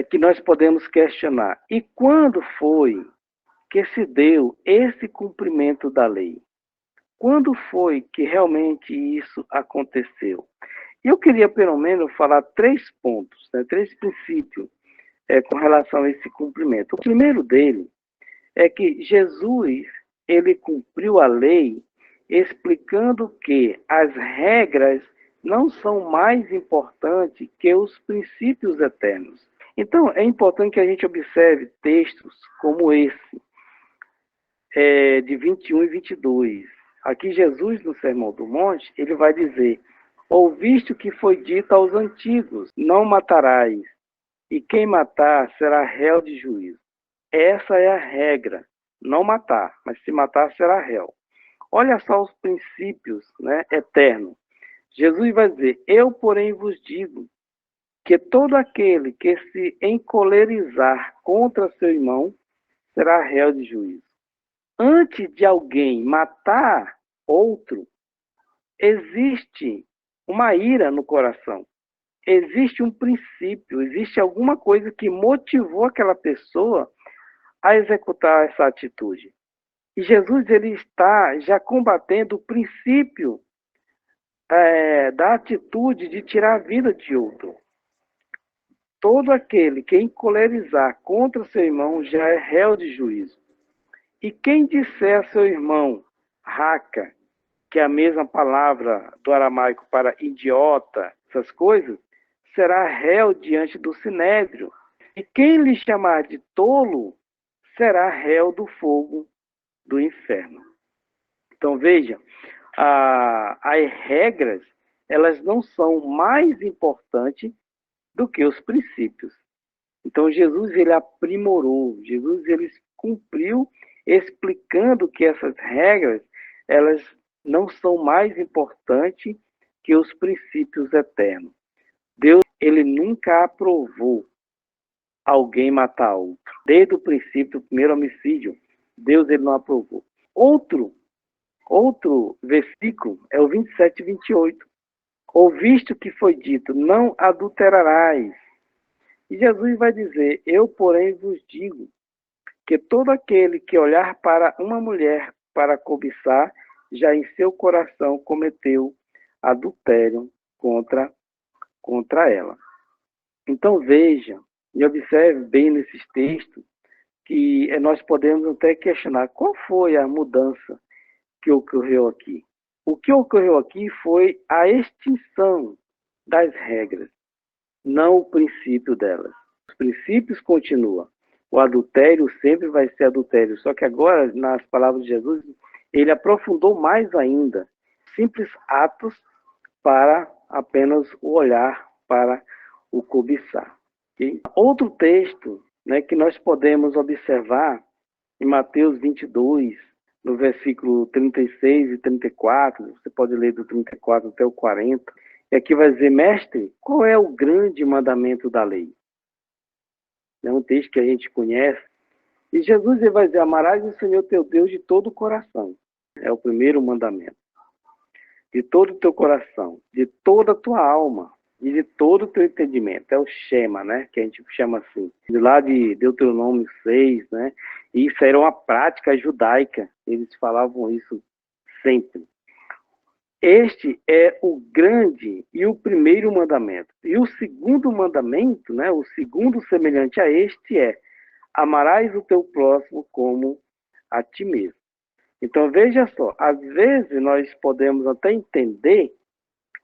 que nós podemos questionar: e quando foi que se deu esse cumprimento da lei? Quando foi que realmente isso aconteceu? Eu queria, pelo menos, falar 3 pontos, 3 princípios com relação a esse cumprimento. O primeiro dele é que Jesus ele cumpriu a lei explicando que as regras não são mais importantes que os princípios eternos. Então, é importante que a gente observe textos como esse, de 21 e 22. Aqui Jesus, no Sermão do Monte, ele vai dizer: ouviste o que foi dito aos antigos, não matarás, e quem matar será réu de juízo. Essa é a regra, não matar, mas se matar será réu. Olha só os princípios eternos. Jesus vai dizer: eu, porém, vos digo que todo aquele que se encolerizar contra seu irmão será réu de juízo. Antes de alguém matar outro, existe uma ira no coração. Existe um princípio, existe alguma coisa que motivou aquela pessoa a executar essa atitude. E Jesus ele está já combatendo o princípio da atitude de tirar a vida de outro. todo aquele que encolerizar contra seu irmão já é réu de juízo. E quem disser a seu irmão, raca, que é a mesma palavra do aramaico para idiota, essas coisas, será réu diante do sinédrio. E quem lhe chamar de tolo, será réu do fogo do inferno. Então veja, as regras, elas não são mais importantes do que os princípios. Então Jesus, ele aprimorou, Jesus, ele cumpriu explicando que essas regras, elas não são mais importantes que os princípios eternos. Deus, ele nunca aprovou alguém matar outro. Desde o princípio do primeiro homicídio, Deus, ele não aprovou. Outro versículo é o 27 e 28. Ouviste o que foi dito, não adulterarás. E Jesus vai dizer, eu, porém, vos digo que todo aquele que olhar para uma mulher para cobiçar, já em seu coração cometeu adultério contra ela. Então veja e observe bem nesses textos que nós podemos até questionar qual foi a mudança que ocorreu aqui. O que ocorreu aqui foi a extinção das regras, não o princípio delas. Os princípios continuam. O adultério sempre vai ser adultério, só que agora, nas palavras de Jesus, ele aprofundou mais ainda. Simples atos para apenas o olhar para o cobiçar. Okay? Outro texto, né, que nós podemos observar em Mateus 22, no versículo 36 e 34, você pode ler do 34 até o 40, e aqui vai dizer, mestre, qual é o grande mandamento da lei? É um texto que a gente conhece. E Jesus, ele vai dizer, amarás o Senhor teu Deus de todo o coração. É o primeiro mandamento. De todo o teu coração, de toda a tua alma e de todo o teu entendimento. É o Shema, né? Que a gente chama assim. De lá de Deuteronômio 6, né? E isso era uma prática judaica. Eles falavam isso sempre. Este é o grande e o primeiro mandamento. E o segundo mandamento, né? O segundo semelhante a este é: amarás o teu próximo como a ti mesmo. Então, veja só, às vezes nós podemos até entender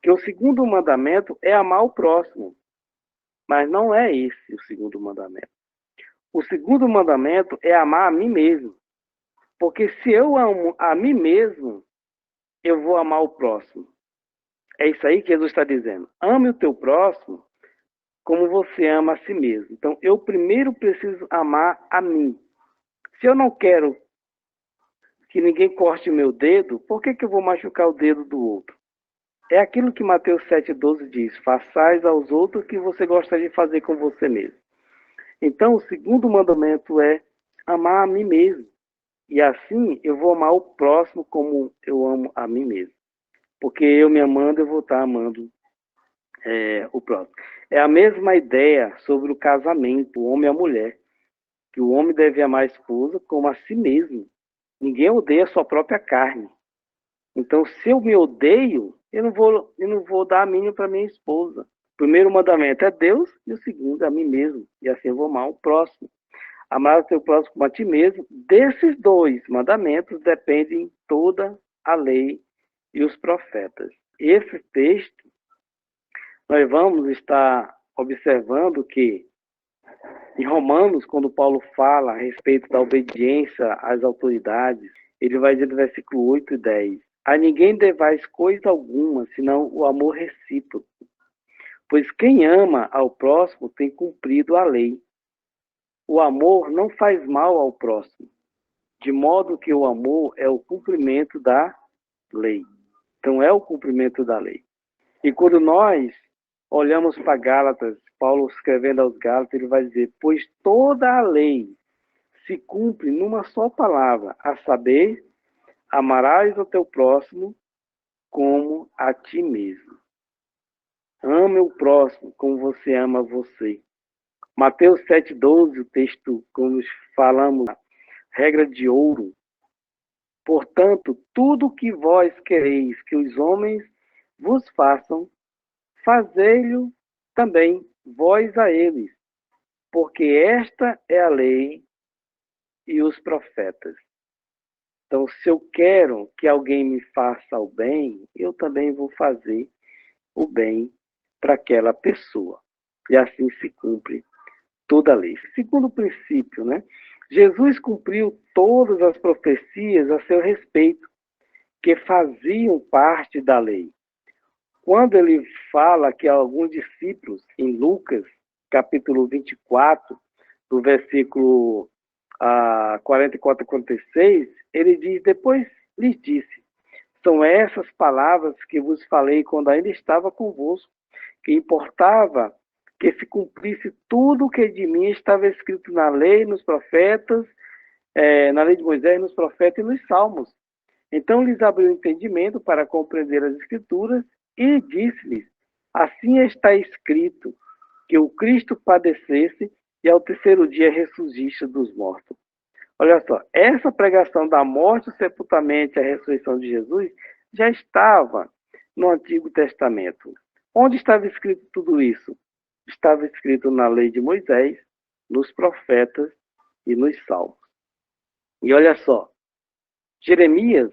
que o segundo mandamento é amar o próximo, mas não é esse o segundo mandamento. O segundo mandamento é amar a mim mesmo, porque se eu amo a mim mesmo, eu vou amar o próximo. É isso aí que Jesus está dizendo. Ame o teu próximo como você ama a si mesmo. Então, eu primeiro preciso amar a mim. Se eu não quero que ninguém corte o meu dedo, por que eu vou machucar o dedo do outro? É aquilo que Mateus 7,12 diz, façais aos outros o que você gostaria de fazer com você mesmo. Então, o segundo mandamento é amar a mim mesmo. E assim, eu vou amar o próximo como eu amo a mim mesmo. Porque eu me amando, eu vou estar amando o próximo. É a mesma ideia sobre o casamento, o homem e a mulher. Que o homem deve amar a esposa como a si mesmo. Ninguém odeia a sua própria carne. Então, se eu me odeio, eu não vou dar a mínima para minha esposa. O primeiro mandamento é Deus e o segundo é a mim mesmo. E assim eu vou amar o próximo. Amar o teu próximo como a ti mesmo. Desses dois mandamentos dependem toda a lei e os profetas. Esse texto, nós vamos estar observando que em Romanos, quando Paulo fala a respeito da obediência às autoridades, ele vai dizer no versículo 8 e 10, a ninguém devais coisa alguma, senão o amor recíproco. Pois quem ama ao próximo tem cumprido a lei. O amor não faz mal ao próximo, de modo que o amor é o cumprimento da lei. Então é o cumprimento da lei. E quando nós olhamos para Gálatas, Paulo escrevendo aos Gálatas, ele vai dizer, pois toda a lei se cumpre numa só palavra, a saber, amarás o teu próximo como a ti mesmo. Ame o próximo como você ama você. Mateus 7,12, o texto, como falamos, regra de ouro. Portanto, tudo o que vós quereis que os homens vos façam, fazei-lo também vós a eles, porque esta é a lei e os profetas. Então, se eu quero que alguém me faça o bem, eu também vou fazer o bem para aquela pessoa. E assim se cumpre toda a lei. Segundo princípio, né? Jesus cumpriu todas as profecias a seu respeito, que faziam parte da lei. Quando ele fala que alguns discípulos, em Lucas, capítulo 24, do versículo 44 a 46, ele diz, depois lhes disse, são essas palavras que vos falei quando ainda estava convosco, que importava que se cumprisse tudo o que de mim estava escrito na lei, nos profetas, na lei de Moisés, nos profetas e nos salmos. Então lhes abriu o entendimento para compreender as Escrituras e disse-lhes, assim está escrito, que o Cristo padecesse e ao terceiro dia ressurgisse dos mortos. Olha só, essa pregação da morte, o sepultamento e a ressurreição de Jesus já estava no Antigo Testamento. Onde estava escrito tudo isso? Estava escrito na lei de Moisés, nos profetas e nos salmos. E olha só, Jeremias,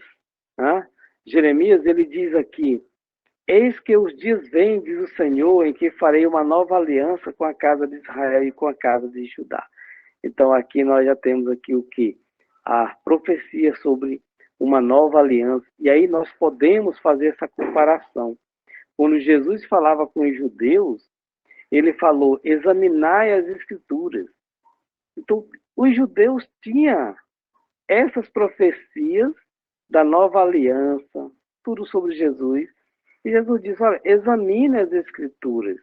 Jeremias ele diz aqui, eis que os dias vêm, diz o Senhor, em que farei uma nova aliança com a casa de Israel e com a casa de Judá. Então aqui nós já temos aqui o que? A profecia sobre uma nova aliança. E aí nós podemos fazer essa comparação. Quando Jesus falava com os judeus, ele falou, examinai as escrituras. Então os judeus tinham essas profecias da nova aliança, tudo sobre Jesus. E Jesus diz, olha, examine as escrituras,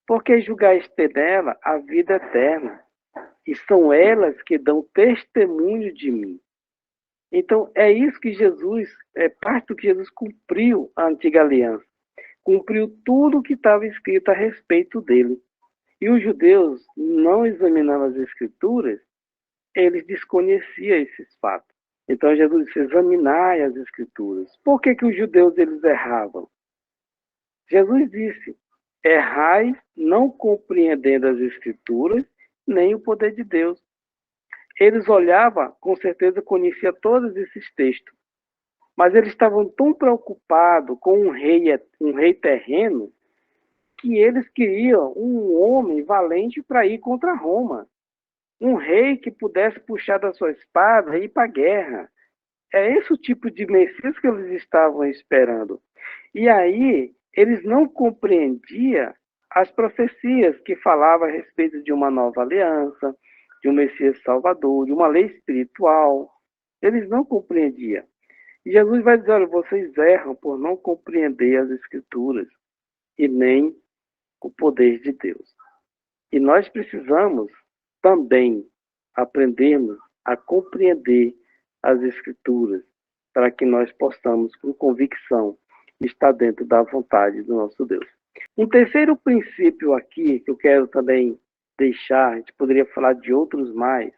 porque julgaste nela a vida eterna. E são elas que dão testemunho de mim. Então, é isso que Jesus, é parte do que Jesus cumpriu a antiga aliança. Cumpriu tudo o que estava escrito a respeito dele. E os judeus, não examinando as escrituras, eles desconheciam esses fatos. Então, Jesus disse, examinai as escrituras. Por que os judeus eles erravam? Jesus disse, errai não compreendendo as escrituras, nem o poder de Deus. Eles olhavam, com certeza conheciam todos esses textos, mas eles estavam tão preocupados com um rei terreno, que eles queriam um homem valente para ir contra Roma. Um rei que pudesse puxar da sua espada e ir para a guerra. É esse o tipo de Messias que eles estavam esperando. E aí, eles não compreendiam as profecias que falavam a respeito de uma nova aliança, de um Messias Salvador, de uma lei espiritual. Eles não compreendiam. E Jesus vai dizer, olha, vocês erram por não compreender as Escrituras e nem o poder de Deus. E nós precisamos também aprendermos a compreender as Escrituras para que nós possamos, com convicção, estar dentro da vontade do nosso Deus. Um terceiro princípio aqui, que eu quero também deixar, a gente poderia falar de outros mais.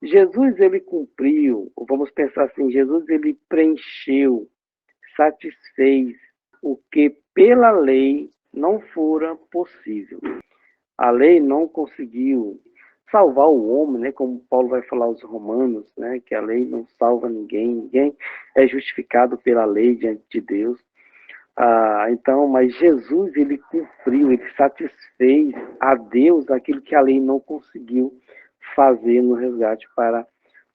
Jesus, ele cumpriu, ou vamos pensar assim, Jesus, ele preencheu, satisfez o que pela lei não fora possível. A lei não conseguiu salvar o homem, né? Como Paulo vai falar aos Romanos, né? Que a lei não salva ninguém, ninguém é justificado pela lei diante de Deus. Então, mas Jesus, ele cumpriu, ele satisfez a Deus aquilo que a lei não conseguiu fazer no resgate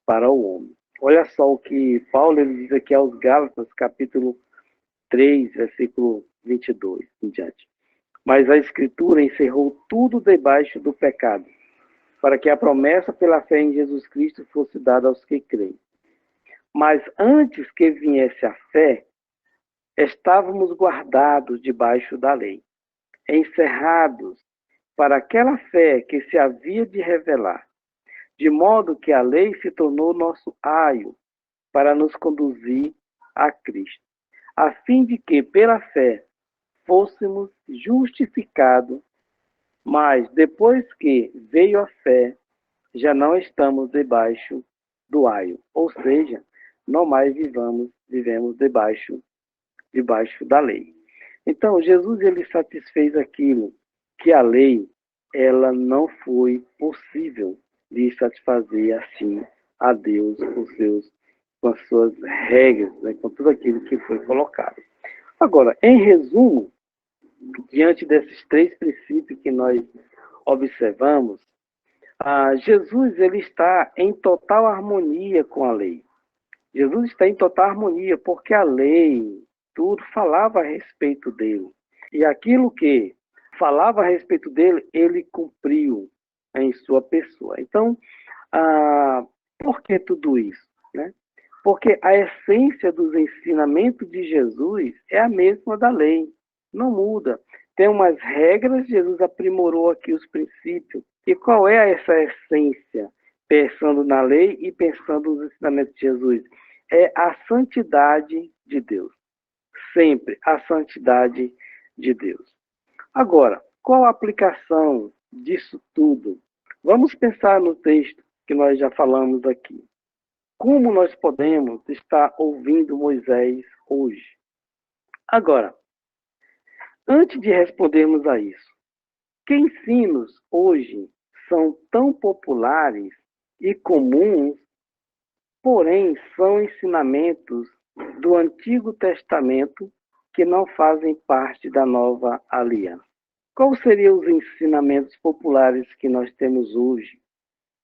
para o homem. Olha só o que Paulo ele diz aqui aos Gálatas, capítulo 3, versículo 22 em diante. Mas a Escritura encerrou tudo debaixo do pecado, para que a promessa pela fé em Jesus Cristo fosse dada aos que creem. Mas antes que viesse a fé, estávamos guardados debaixo da lei, encerrados para aquela fé que se havia de revelar, de modo que a lei se tornou nosso aio para nos conduzir a Cristo, a fim de que, pela fé, fôssemos justificados, mas depois que veio a fé, já não estamos debaixo do aio, ou seja, não mais vivemos debaixo da lei. Então, Jesus ele satisfez aquilo que a lei, ela não foi possível de satisfazer assim a Deus com as suas regras, né, com tudo aquilo que foi colocado. Agora, em resumo, diante desses três princípios que nós observamos, Jesus ele está em total harmonia com a lei. Jesus está em total harmonia porque a lei, tudo falava a respeito dele. E aquilo que falava a respeito dele, ele cumpriu em sua pessoa. Então, por que tudo isso? Né? Porque a essência dos ensinamentos de Jesus é a mesma da lei, não muda. Tem umas regras, Jesus aprimorou aqui os princípios. E qual é essa essência? Pensando na lei e pensando nos ensinamentos de Jesus. É a santidade de Deus. Sempre a santidade de Deus. Agora, qual a aplicação disso tudo? Vamos pensar no texto que nós já falamos aqui. Como nós podemos estar ouvindo Moisés hoje? Agora, antes de respondermos a isso, que ensinos hoje são tão populares e comuns, porém são ensinamentos do Antigo Testamento que não fazem parte da Nova Aliança? Quais seriam os ensinamentos populares que nós temos hoje,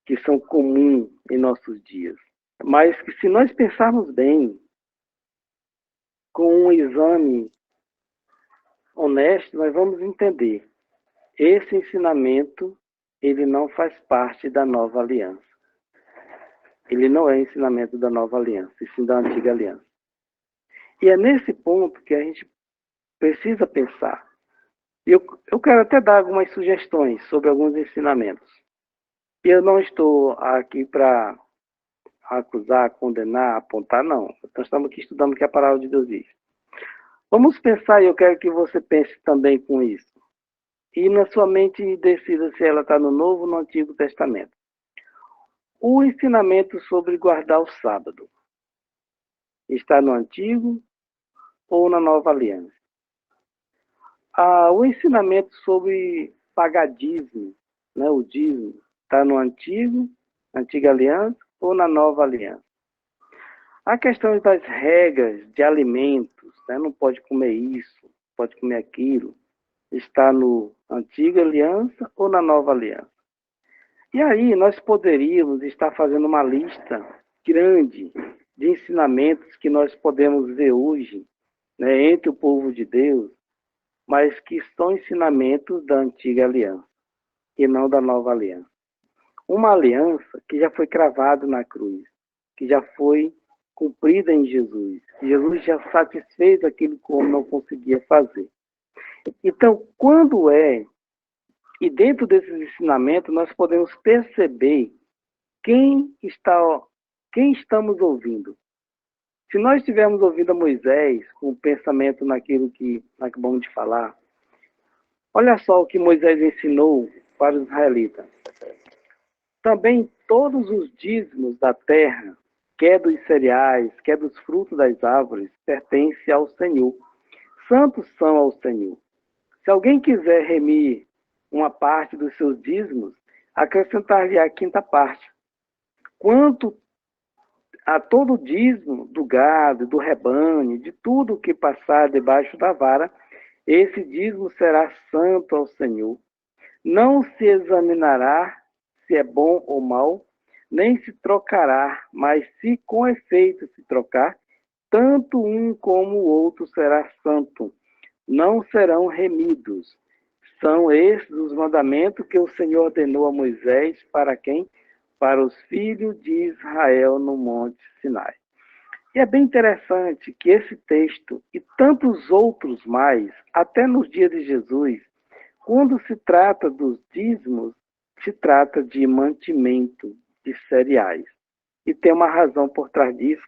que são comuns em nossos dias? Mas que, se nós pensarmos bem, com um exame honesto, nós vamos entender. Esse ensinamento, ele não faz parte da Nova Aliança. Ele não é ensinamento da Nova Aliança, e sim da Antiga Aliança. E é nesse ponto que a gente precisa pensar. Eu quero até dar algumas sugestões sobre alguns ensinamentos. E eu não estou aqui para acusar, condenar, apontar, não. Nós estamos aqui estudando o que a palavra de Deus diz. Vamos pensar, e eu quero que você pense também com isso. E na sua mente decida se ela está no Novo ou no Antigo Testamento. O ensinamento sobre guardar o sábado está no Antigo ou na Nova Aliança? O ensinamento sobre pagar dízimo, né, o dízimo, está no Antiga Aliança ou na Nova Aliança? A questão das regras de alimentos, né, não pode comer isso, pode comer aquilo, está no Antiga Aliança ou na Nova Aliança? E aí nós poderíamos estar fazendo uma lista grande de ensinamentos que nós podemos ver hoje, né, entre o povo de Deus, mas que são ensinamentos da Antiga Aliança e não da Nova Aliança. Uma aliança que já foi cravada na cruz, que já foi cumprida em Jesus. Jesus já satisfez aquilo que o homem não conseguia fazer. Então, e dentro desses ensinamentos, nós podemos perceber quem estamos ouvindo. Se nós estivermos ouvindo a Moisés, com o pensamento naquilo que acabamos de falar, olha só o que Moisés ensinou para os israelitas. Também todos os dízimos da terra, quer dos cereais, quer dos frutos das árvores, pertencem ao Senhor. Santos são ao Senhor. Se alguém quiser remir uma parte dos seus dízimos, acrescentar-lhe a quinta parte. Quanto a todo dízimo do gado, do rebanho, de tudo que passar debaixo da vara, esse dízimo será santo ao Senhor. Não se examinará se é bom ou mal, nem se trocará, mas se com efeito se trocar, tanto um como o outro será santo. Não serão remidos. São esses os mandamentos que o Senhor ordenou a Moisés para quem? Para os filhos de Israel no Monte Sinai. E é bem interessante que esse texto e tantos outros mais, até nos dias de Jesus, quando se trata dos dízimos, se trata de mantimento de cereais. E tem uma razão por trás disso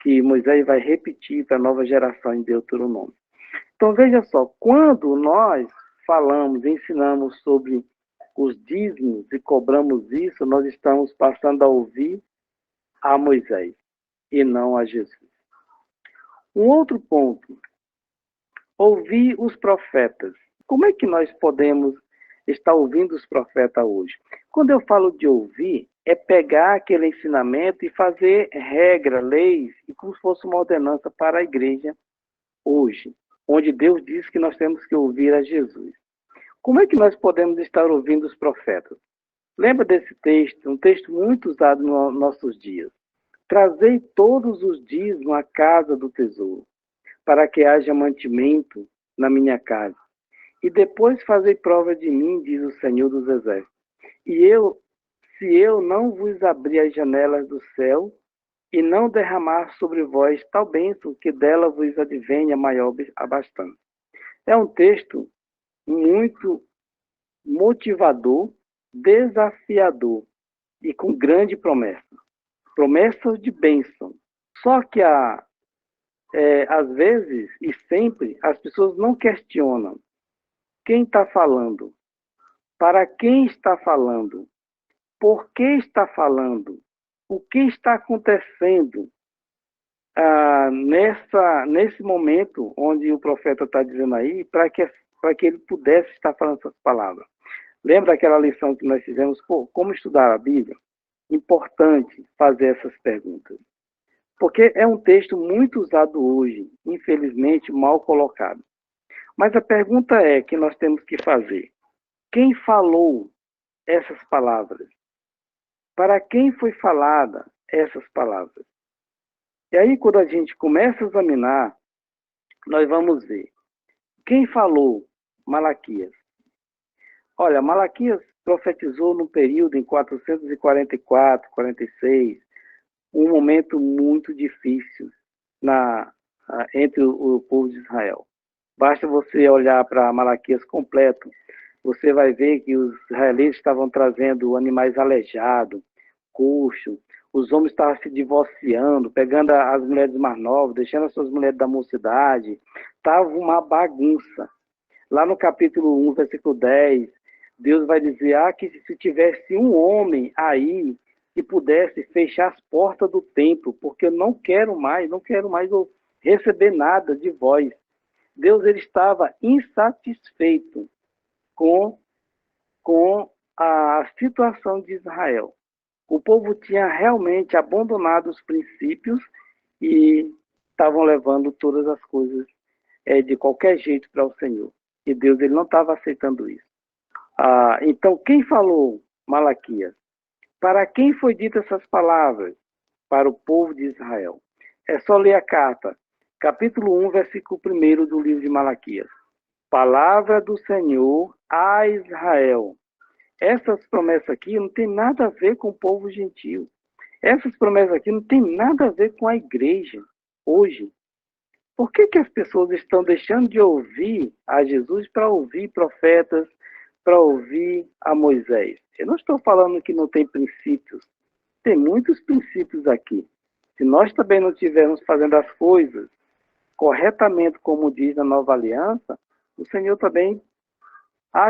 que Moisés vai repetir para a nova geração em Deuteronômio. Então veja só, quando nós falamos, ensinamos sobre os dízimos e cobramos isso, nós estamos passando a ouvir a Moisés e não a Jesus. Um outro ponto, ouvir os profetas. Como é que nós podemos estar ouvindo os profetas hoje? Quando eu falo de ouvir, é pegar aquele ensinamento e fazer regra, leis, e como se fosse uma ordenança para a igreja hoje, onde Deus diz que nós temos que ouvir a Jesus. Como é que nós podemos estar ouvindo os profetas? Lembra desse texto, um texto muito usado nos nossos dias. Trazei todos os dízimos à casa do tesouro, para que haja mantimento na minha casa. E depois fazei prova de mim, diz o Senhor dos Exércitos. Se eu não vos abrir as janelas do céu e não derramar sobre vós tal bênção que dela vos advenha maior abastança. É um texto muito motivador, desafiador e com grande promessa. Promessas de bênção. Só que às vezes e sempre as pessoas não questionam quem está falando, para quem está falando, por que está falando, o que está acontecendo nesse momento onde o profeta está dizendo aí, para que ele pudesse estar falando essas palavras. Lembra aquela lição que nós fizemos? Como estudar a Bíblia? Importante fazer essas perguntas. Porque é um texto muito usado hoje, infelizmente mal colocado. Mas a pergunta que nós temos que fazer: quem falou essas palavras? Para quem foi falada essas palavras? E aí, quando a gente começa a examinar, nós vamos ver. Quem falou? Malaquias. Olha, Malaquias profetizou no período em 444, 46, um momento muito difícil entre o povo de Israel. Basta você olhar para Malaquias completo, você vai ver que os israelitas estavam trazendo animais aleijados, coxos, os homens estavam se divorciando, pegando as mulheres mais novas, deixando as suas mulheres da mocidade. Estava uma bagunça. Lá no capítulo 1, versículo 10, Deus vai dizer que se tivesse um homem aí que pudesse fechar as portas do templo, porque eu não quero mais receber nada de vós. Deus ele estava insatisfeito com a situação de Israel. O povo tinha realmente abandonado os princípios e estavam levando todas as coisas de qualquer jeito para o Senhor. E Deus ele não estava aceitando isso. Então, quem falou? Malaquias. Para quem foi dita essas palavras? Para o povo de Israel. É só ler a carta, capítulo 1, versículo 1 do livro de Malaquias. Palavra do Senhor a Israel. Essas promessas aqui não tem nada a ver com o povo gentil. Essas promessas aqui não tem nada a ver com a igreja hoje. Por que as pessoas estão deixando de ouvir a Jesus para ouvir profetas, para ouvir a Moisés? Eu não estou falando que não tem princípios. Tem muitos princípios aqui. Se nós também não estivermos fazendo as coisas corretamente, como diz na Nova Aliança, o Senhor também...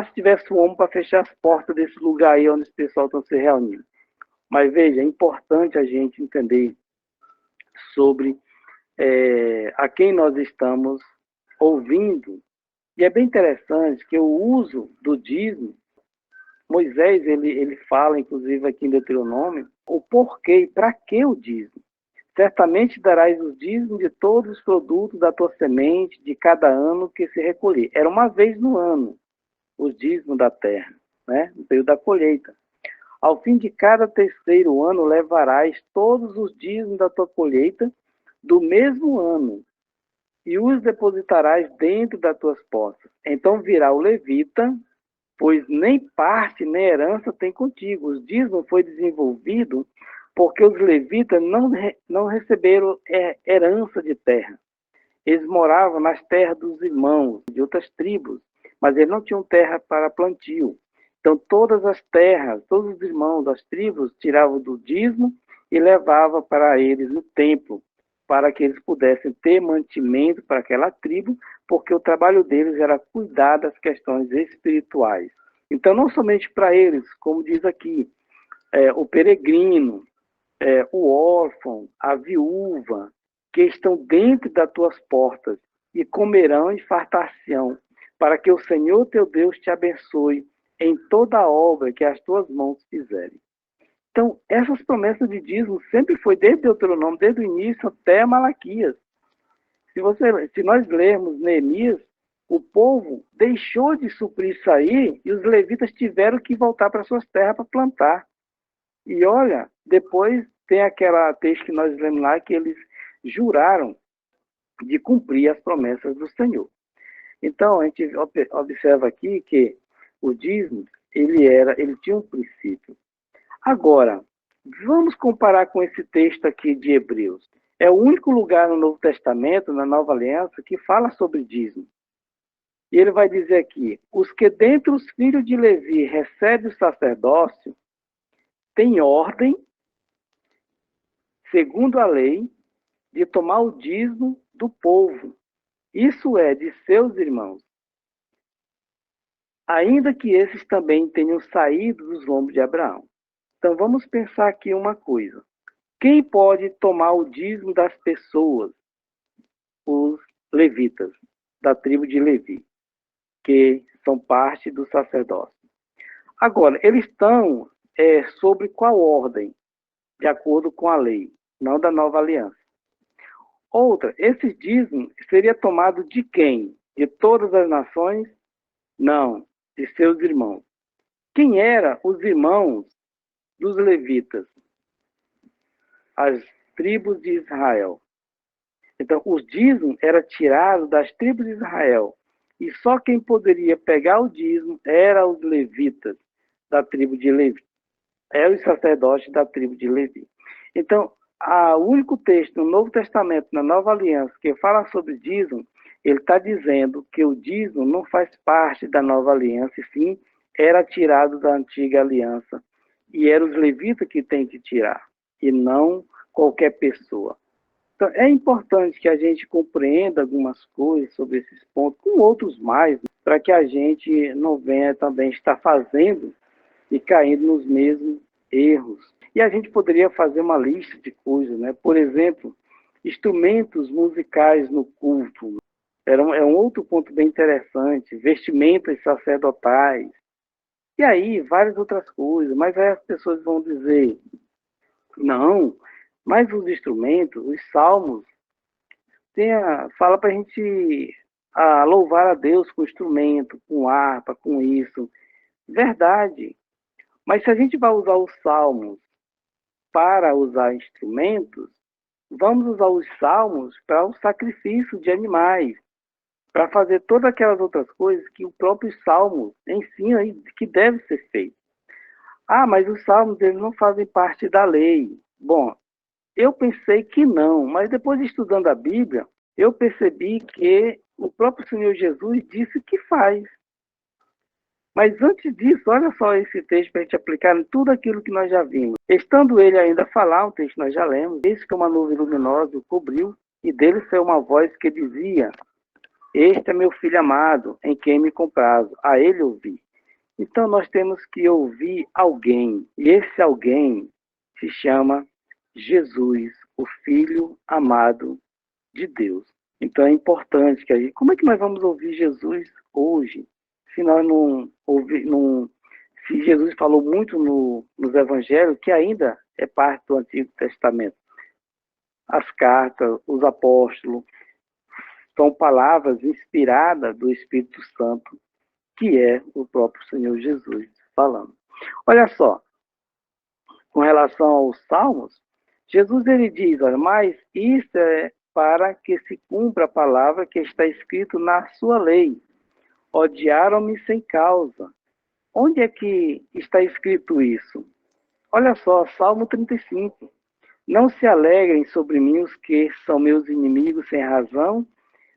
se tivesse um homem para fechar as portas desse lugar aí onde os pessoal estão se reunindo. Mas veja, é importante a gente entender sobre a quem nós estamos ouvindo. E é bem interessante que o uso do dízimo, Moisés, ele fala, inclusive aqui em Deuteronômio, o porquê e para que o dízimo. Certamente darás os dízimos de todos os produtos da tua semente, de cada ano que se recolher. Era uma vez no ano, os dízimos da terra, né? No período da colheita. Ao fim de cada terceiro ano, levarás todos os dízimos da tua colheita do mesmo ano, e os depositarás dentro das tuas poças. Então virá o levita, pois nem parte nem herança tem contigo. Os dízimos foi desenvolvido porque os levitas não receberam herança de terra. Eles moravam nas terras dos irmãos, de outras tribos, mas eles não tinham terra para plantio. Então todas as terras, todos os irmãos das tribos tiravam do dízimo e levavam para eles no templo, para que eles pudessem ter mantimento para aquela tribo, porque o trabalho deles era cuidar das questões espirituais. Então, não somente para eles, como diz aqui, o peregrino, o órfão, a viúva, que estão dentro das tuas portas, e comerão e fartar-se-ão. para que o Senhor teu Deus te abençoe em toda a obra que as tuas mãos fizerem. Então, essas promessas de dízimo sempre foi desde Deuteronômio, desde o início até Malaquias. Se nós lermos Neemias, o povo deixou de suprir isso aí e os levitas tiveram que voltar para suas terras para plantar. E olha, depois tem aquela texto que nós lemos lá que eles juraram de cumprir as promessas do Senhor. Então, a gente observa aqui que o dízimo, ele tinha um princípio. Agora, vamos comparar com esse texto aqui de Hebreus. É o único lugar no Novo Testamento, na Nova Aliança, que fala sobre dízimo. E ele vai dizer aqui, os que dentre os filhos de Levi recebem o sacerdócio, têm ordem, segundo a lei, de tomar o dízimo do povo, isso é, de seus irmãos, ainda que esses também tenham saído dos lombos de Abraão. Então vamos pensar aqui uma coisa. Quem pode tomar o dízimo das pessoas? Os levitas, da tribo de Levi, que são parte do sacerdócio. Agora, eles estão sobre qual ordem? De acordo com a lei, não da nova aliança. Outra, esse dízimo seria tomado de quem? De todas as nações? Não, de seus irmãos. Quem eram os irmãos dos levitas? As tribos de Israel. Então, os dízimos era tirado das tribos de Israel. E só quem poderia pegar o dízimo eram os levitas da tribo de Levi. Eram os sacerdotes da tribo de Levi. Então, o único texto no Novo Testamento, na Nova Aliança, que fala sobre dízimo, ele está dizendo que o dízimo não faz parte da Nova Aliança, e sim, era tirado da Antiga Aliança. E eram os levitas que têm que tirar, e não qualquer pessoa. Então, é importante que a gente compreenda algumas coisas sobre esses pontos, com outros mais, para que a gente não venha também estar fazendo e caindo nos mesmos erros. E a gente poderia fazer uma lista de coisas, né? Por exemplo, instrumentos musicais no culto. É um outro ponto bem interessante. Vestimentas sacerdotais. E aí, várias outras coisas. Mas aí as pessoas vão dizer, não, mas os instrumentos, os salmos, fala para a gente louvar a Deus com instrumento, com harpa, com isso. Verdade. Mas se a gente vai usar os salmos para usar instrumentos, vamos usar os salmos para o sacrifício de animais, para fazer todas aquelas outras coisas que o próprio salmo ensina que deve ser feito. Mas os salmos eles não fazem parte da lei. Bom, eu pensei que não, mas depois estudando a Bíblia, eu percebi que o próprio Senhor Jesus disse que faz. Mas antes disso, olha só esse texto para a gente aplicar em tudo aquilo que nós já vimos. Estando ele ainda a falar, um texto que nós já lemos, eis que uma nuvem luminosa o cobriu, e dele saiu uma voz que dizia, este é meu filho amado, em quem me comprazo, a ele ouvi. Então nós temos que ouvir alguém, e esse alguém se chama Jesus, o Filho amado de Deus. Então é importante que a gente... Como é que nós vamos ouvir Jesus hoje? Se nós se Jesus falou muito nos evangelhos, que ainda é parte do Antigo Testamento. As cartas, os apóstolos, são palavras inspiradas do Espírito Santo, que é o próprio Senhor Jesus falando. Olha só, com relação aos salmos, Jesus ele diz, olha, mas isso é para que se cumpra a palavra que está escrito na sua lei. Odiaram-me sem causa. Onde é que está escrito isso? Olha só, Salmo 35. Não se alegrem sobre mim os que são meus inimigos sem razão,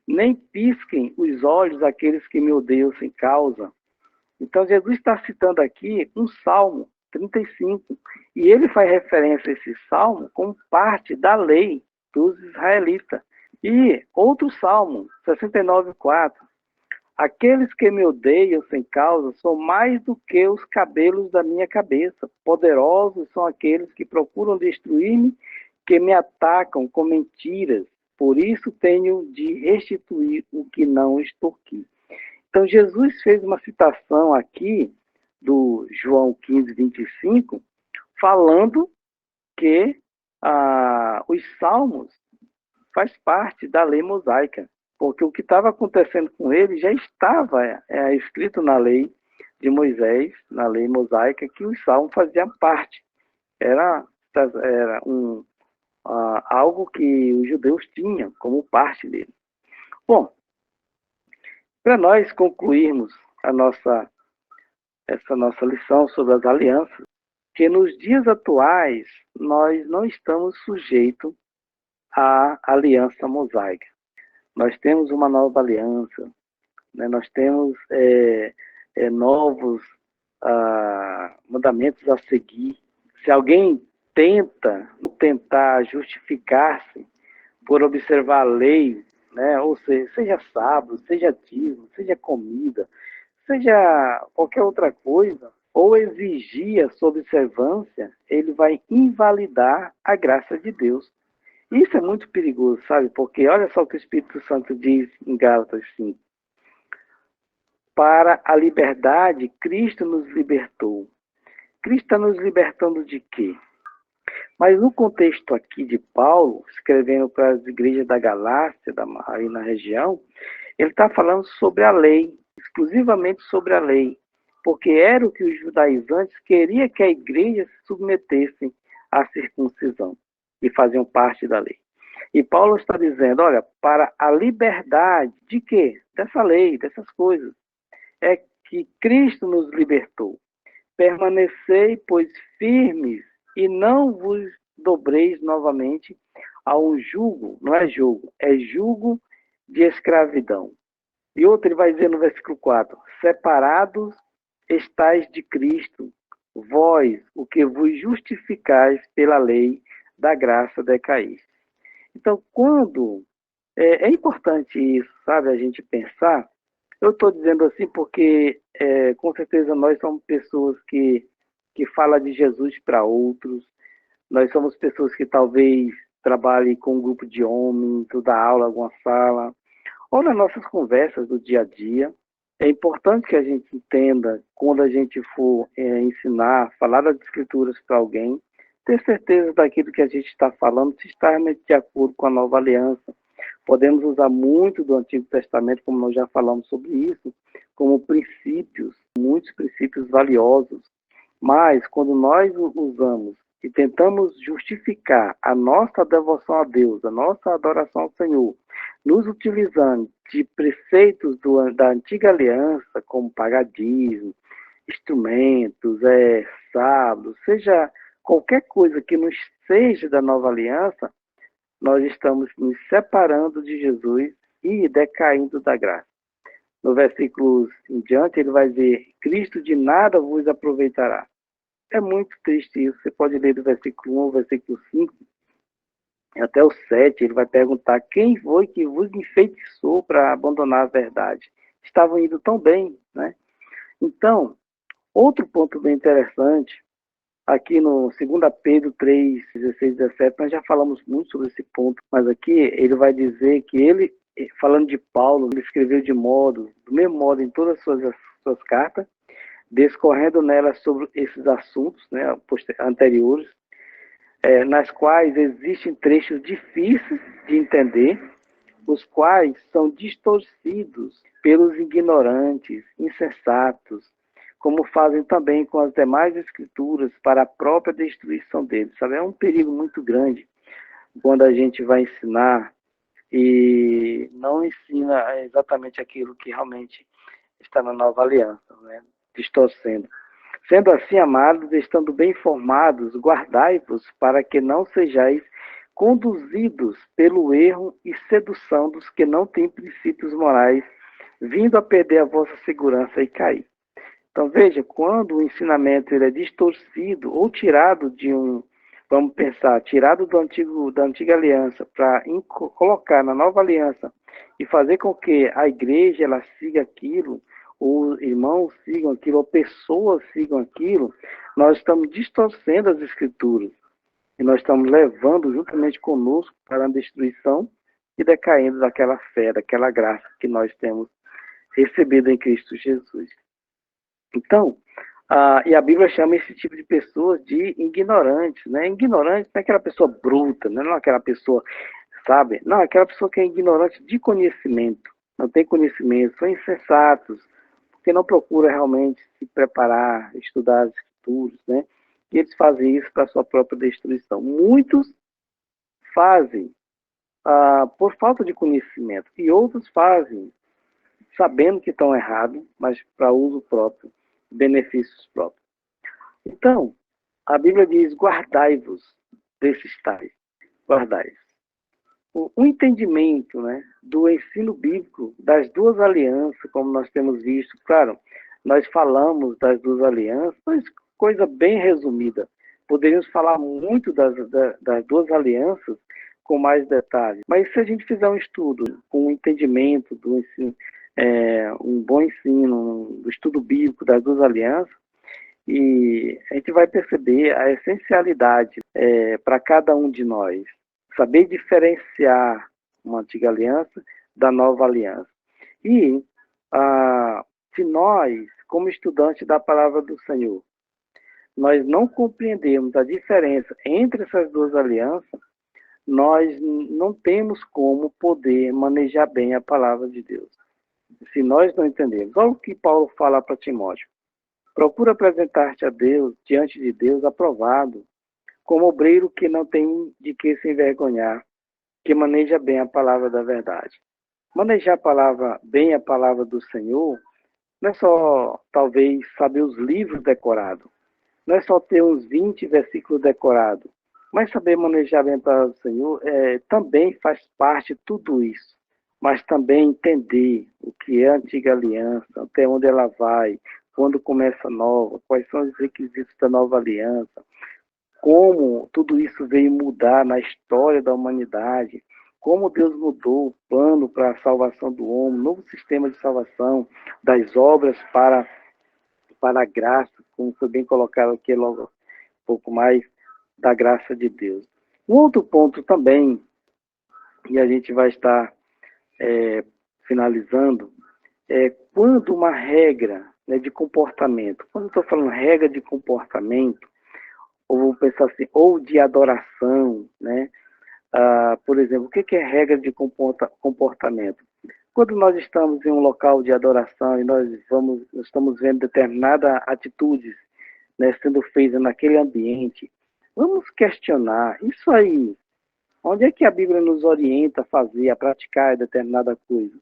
nem pisquem os olhos aqueles que me odeiam sem causa. Então, Jesus está citando aqui um Salmo 35, e ele faz referência a esse Salmo como parte da lei dos israelitas. E outro Salmo, 69:4. Aqueles que me odeiam sem causa são mais do que os cabelos da minha cabeça. Poderosos são aqueles que procuram destruir-me, que me atacam com mentiras. Por isso tenho de restituir o que não extorqui. Então, Jesus fez uma citação aqui do João 15, 25, falando que os salmos faz parte da lei mosaica, porque o que estava acontecendo com ele já estava escrito na lei de Moisés, na lei mosaica, que os salmos faziam parte. Era algo que os judeus tinham como parte dele. Bom, para nós concluirmos essa nossa lição sobre as alianças, que nos dias atuais nós não estamos sujeitos à aliança mosaica. Nós temos uma nova aliança, né? Nós temos novos mandamentos a seguir. Se alguém tentar justificar-se por observar a lei, né? Ou seja sábado, seja dízimo, seja comida, seja qualquer outra coisa, ou exigir a sua observância, ele vai invalidar a graça de Deus. Isso é muito perigoso, sabe? Porque olha só o que o Espírito Santo diz em Gálatas 5. Para a liberdade, Cristo nos libertou. Cristo está nos libertando de quê? Mas no contexto aqui de Paulo, escrevendo para as igrejas da Galácia, aí na região, ele está falando sobre a lei, exclusivamente sobre a lei, porque era o que os judaizantes queriam que a igreja se submetesse à circuncisão e faziam parte da lei. E Paulo está dizendo, olha, para a liberdade de quê? Dessa lei, dessas coisas. É que Cristo nos libertou. Permanecei, pois, firmes e não vos dobreis novamente a um jugo, não é jugo, é jugo de escravidão. E outro, ele vai dizer no versículo 4, separados estais de Cristo, vós, o que vos justificais pela lei da graça decaíste. Então, quando... É importante isso, sabe, a gente pensar. Eu estou dizendo assim porque, com certeza, nós somos pessoas que falam de Jesus para outros. Nós somos pessoas que talvez trabalhem com um grupo de homens, dar aula em alguma sala, ou nas nossas conversas do dia a dia. É importante que a gente entenda, quando a gente for ensinar, falar das escrituras para alguém, ter certeza daquilo que a gente está falando, se está realmente de acordo com a nova aliança. Podemos usar muito do Antigo Testamento, como nós já falamos sobre isso, como princípios, muitos princípios valiosos. Mas, quando nós usamos e tentamos justificar a nossa devoção a Deus, a nossa adoração ao Senhor, nos utilizando de preceitos da antiga aliança, como pagar dízimo, instrumentos, sábado, seja qualquer coisa que nos seja da nova aliança, nós estamos nos separando de Jesus e decaindo da graça. No versículo em diante, ele vai dizer, Cristo de nada vos aproveitará. É muito triste isso. Você pode ler do versículo 1 ao versículo 5, até o 7, ele vai perguntar, quem foi que vos enfeitiçou para abandonar a verdade? Estavam indo tão bem, né? Então, outro ponto bem interessante, aqui no 2 Pedro 3, 16, 17, nós já falamos muito sobre esse ponto, mas aqui ele vai dizer que ele, falando de Paulo, ele escreveu do mesmo modo em todas as suas cartas, discorrendo nelas sobre esses assuntos, né, anteriores, nas quais existem trechos difíceis de entender, os quais são distorcidos pelos ignorantes, insensatos, como fazem também com as demais escrituras para a própria destruição deles. Sabe? É um perigo muito grande quando a gente vai ensinar e não ensina exatamente aquilo que realmente está na nova aliança, né? Distorcendo. Sendo assim, amados, estando bem informados, guardai-vos para que não sejais conduzidos pelo erro e sedução dos que não têm princípios morais, vindo a perder a vossa segurança e cair. Então, veja, quando o ensinamento ele é distorcido ou tirado de vamos pensar, tirado da antiga aliança para colocar na nova aliança e fazer com que a igreja ela siga aquilo, ou irmãos sigam aquilo, ou pessoas sigam aquilo, nós estamos distorcendo as escrituras. E nós estamos levando juntamente conosco para a destruição e decaindo daquela fé, daquela graça que nós temos recebido em Cristo Jesus. Então, e a Bíblia chama esse tipo de pessoas de ignorantes, né? Ignorante não é aquela pessoa bruta, né? Não é aquela pessoa, sabe? Não, é aquela pessoa que é ignorante de conhecimento, não tem conhecimento, são insensatos, porque não procura realmente se preparar, estudar as escrituras, né? E eles fazem isso para a sua própria destruição. Muitos fazem por falta de conhecimento, e outros fazem sabendo que estão errados, mas para uso próprio, benefícios próprios. Então, a Bíblia diz: guardai-vos desses tais, guardai. O entendimento, né, do ensino bíblico das duas alianças, como nós temos visto, claro, nós falamos das duas alianças, mas coisa bem resumida. Poderíamos falar muito das duas alianças com mais detalhes, mas se a gente fizer um estudo com um entendimento do ensino, um bom ensino, do estudo bíblico das duas alianças, e a gente vai perceber a essencialidade para cada um de nós, saber diferenciar uma antiga aliança da nova aliança. E se nós, como estudantes da palavra do Senhor, nós não compreendemos a diferença entre essas duas alianças, nós não temos como poder manejar bem a palavra de Deus. Se nós não entendemos. Olha o que Paulo fala para Timóteo: procura apresentar-te a Deus, diante de Deus, aprovado, como obreiro que não tem de que se envergonhar, que maneja bem a palavra da verdade. Manejar bem a palavra do Senhor não é só, talvez, saber os livros decorados, não é só ter uns 20 versículos decorados, mas saber manejar bem a palavra do Senhor também faz parte de tudo isso. Mas também entender o que é a antiga aliança, até onde ela vai, quando começa a nova, quais são os requisitos da nova aliança, como tudo isso veio mudar na história da humanidade, como Deus mudou o plano para a salvação do homem, novo sistema de salvação, das obras para a graça, como foi bem colocado aqui logo um pouco mais, da graça de Deus. Um outro ponto também, e a gente vai estar finalizando, quando uma regra, né, de comportamento, quando eu estou falando regra de comportamento, ou vou pensar assim, ou de adoração, né? Por exemplo, o que é regra de comportamento? Quando nós estamos em um local de adoração e nós estamos vendo determinadas atitudes, né, sendo feitas naquele ambiente, vamos questionar isso aí. Onde é que a Bíblia nos orienta a fazer, a praticar determinada coisa?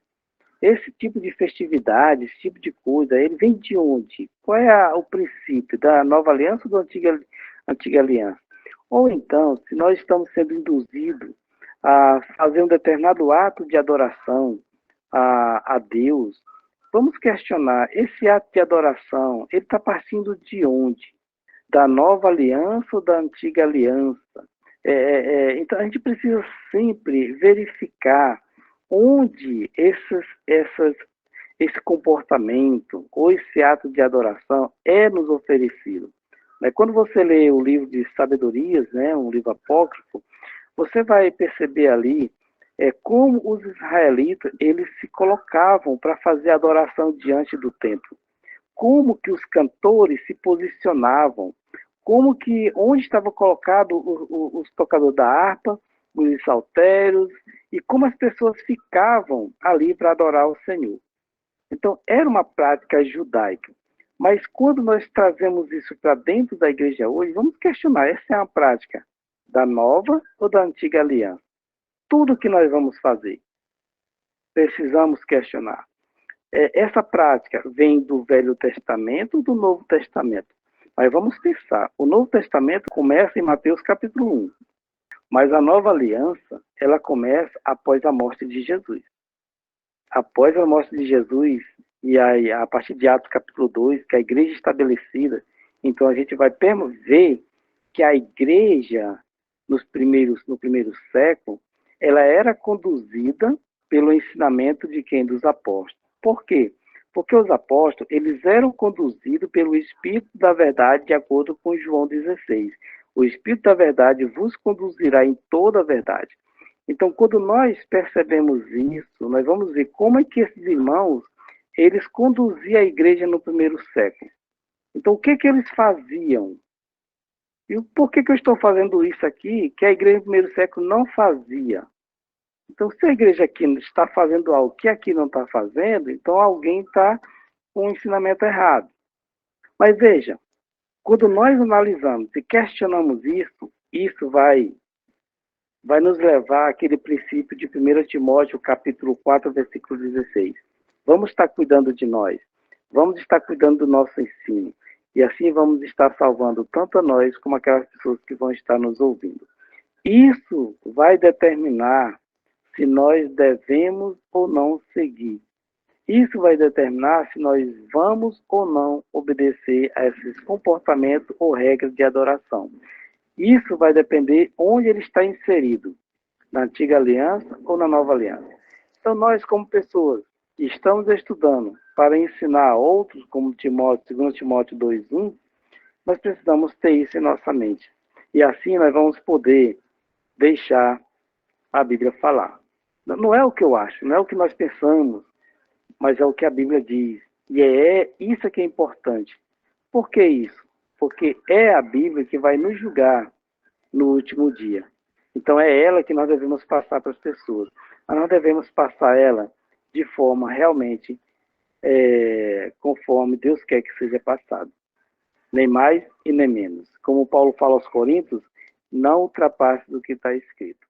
Esse tipo de festividade, esse tipo de coisa, ele vem de onde? Qual é o princípio? Da nova aliança ou da antiga aliança? Ou então, se nós estamos sendo induzidos a fazer um determinado ato de adoração a Deus, vamos questionar, esse ato de adoração, ele está partindo de onde? Da nova aliança ou da antiga aliança? Então, a gente precisa sempre verificar onde esse comportamento ou esse ato de adoração é nos oferecido. Quando você lê o livro de Sabedorias, né, um livro apócrifo, você vai perceber ali como os israelitas eles se colocavam para fazer adoração diante do templo, como que os cantores se posicionavam, como que onde estava colocado os tocadores da harpa, os saltérios, e como as pessoas ficavam ali para adorar o Senhor. Então, era uma prática judaica. Mas quando nós trazemos isso para dentro da igreja hoje, vamos questionar, essa é uma prática da nova ou da antiga aliança? Tudo que nós vamos fazer, precisamos questionar. Essa prática vem do Velho Testamento ou do Novo Testamento? Mas vamos pensar, o Novo Testamento começa em Mateus capítulo 1, mas a nova aliança, ela começa após a morte de Jesus. Após a morte de Jesus, e aí, a partir de Atos capítulo 2, que a igreja estabelecida, então a gente vai ver que a igreja, no primeiro século, ela era conduzida pelo ensinamento de quem? Dos apóstolos. Por quê? Porque os apóstolos, eles eram conduzidos pelo Espírito da Verdade, de acordo com João 16. O Espírito da Verdade vos conduzirá em toda a verdade. Então, quando nós percebemos isso, nós vamos ver como é que esses irmãos, eles conduziam a igreja no primeiro século. Então, o que que eles faziam? E por que que eu estou fazendo isso aqui, que a igreja no primeiro século não fazia? Então, se a igreja aqui está fazendo algo que aqui não está fazendo, então alguém está com um ensinamento errado. Mas veja, quando nós analisamos e questionamos isso vai nos levar àquele princípio de 1 Timóteo, capítulo 4, versículo 16. Vamos estar cuidando de nós, vamos estar cuidando do nosso ensino, e assim vamos estar salvando tanto a nós como aquelas pessoas que vão estar nos ouvindo. Isso vai determinar se nós devemos ou não seguir. Isso vai determinar se nós vamos ou não obedecer a esses comportamentos ou regras de adoração. Isso vai depender onde ele está inserido, na antiga aliança ou na nova aliança. Então, nós, como pessoas que estamos estudando para ensinar a outros, como Timóteo, 2 Timóteo 2:1, nós precisamos ter isso em nossa mente. E assim nós vamos poder deixar a Bíblia falar. Não é o que eu acho, não é o que nós pensamos, mas é o que a Bíblia diz. E é isso que é importante. Por que isso? Porque é a Bíblia que vai nos julgar no último dia. Então é ela que nós devemos passar para as pessoas. Mas nós devemos passar ela de forma realmente conforme Deus quer que seja passado. Nem mais e nem menos. Como Paulo fala aos Coríntios, não ultrapasse do que está escrito.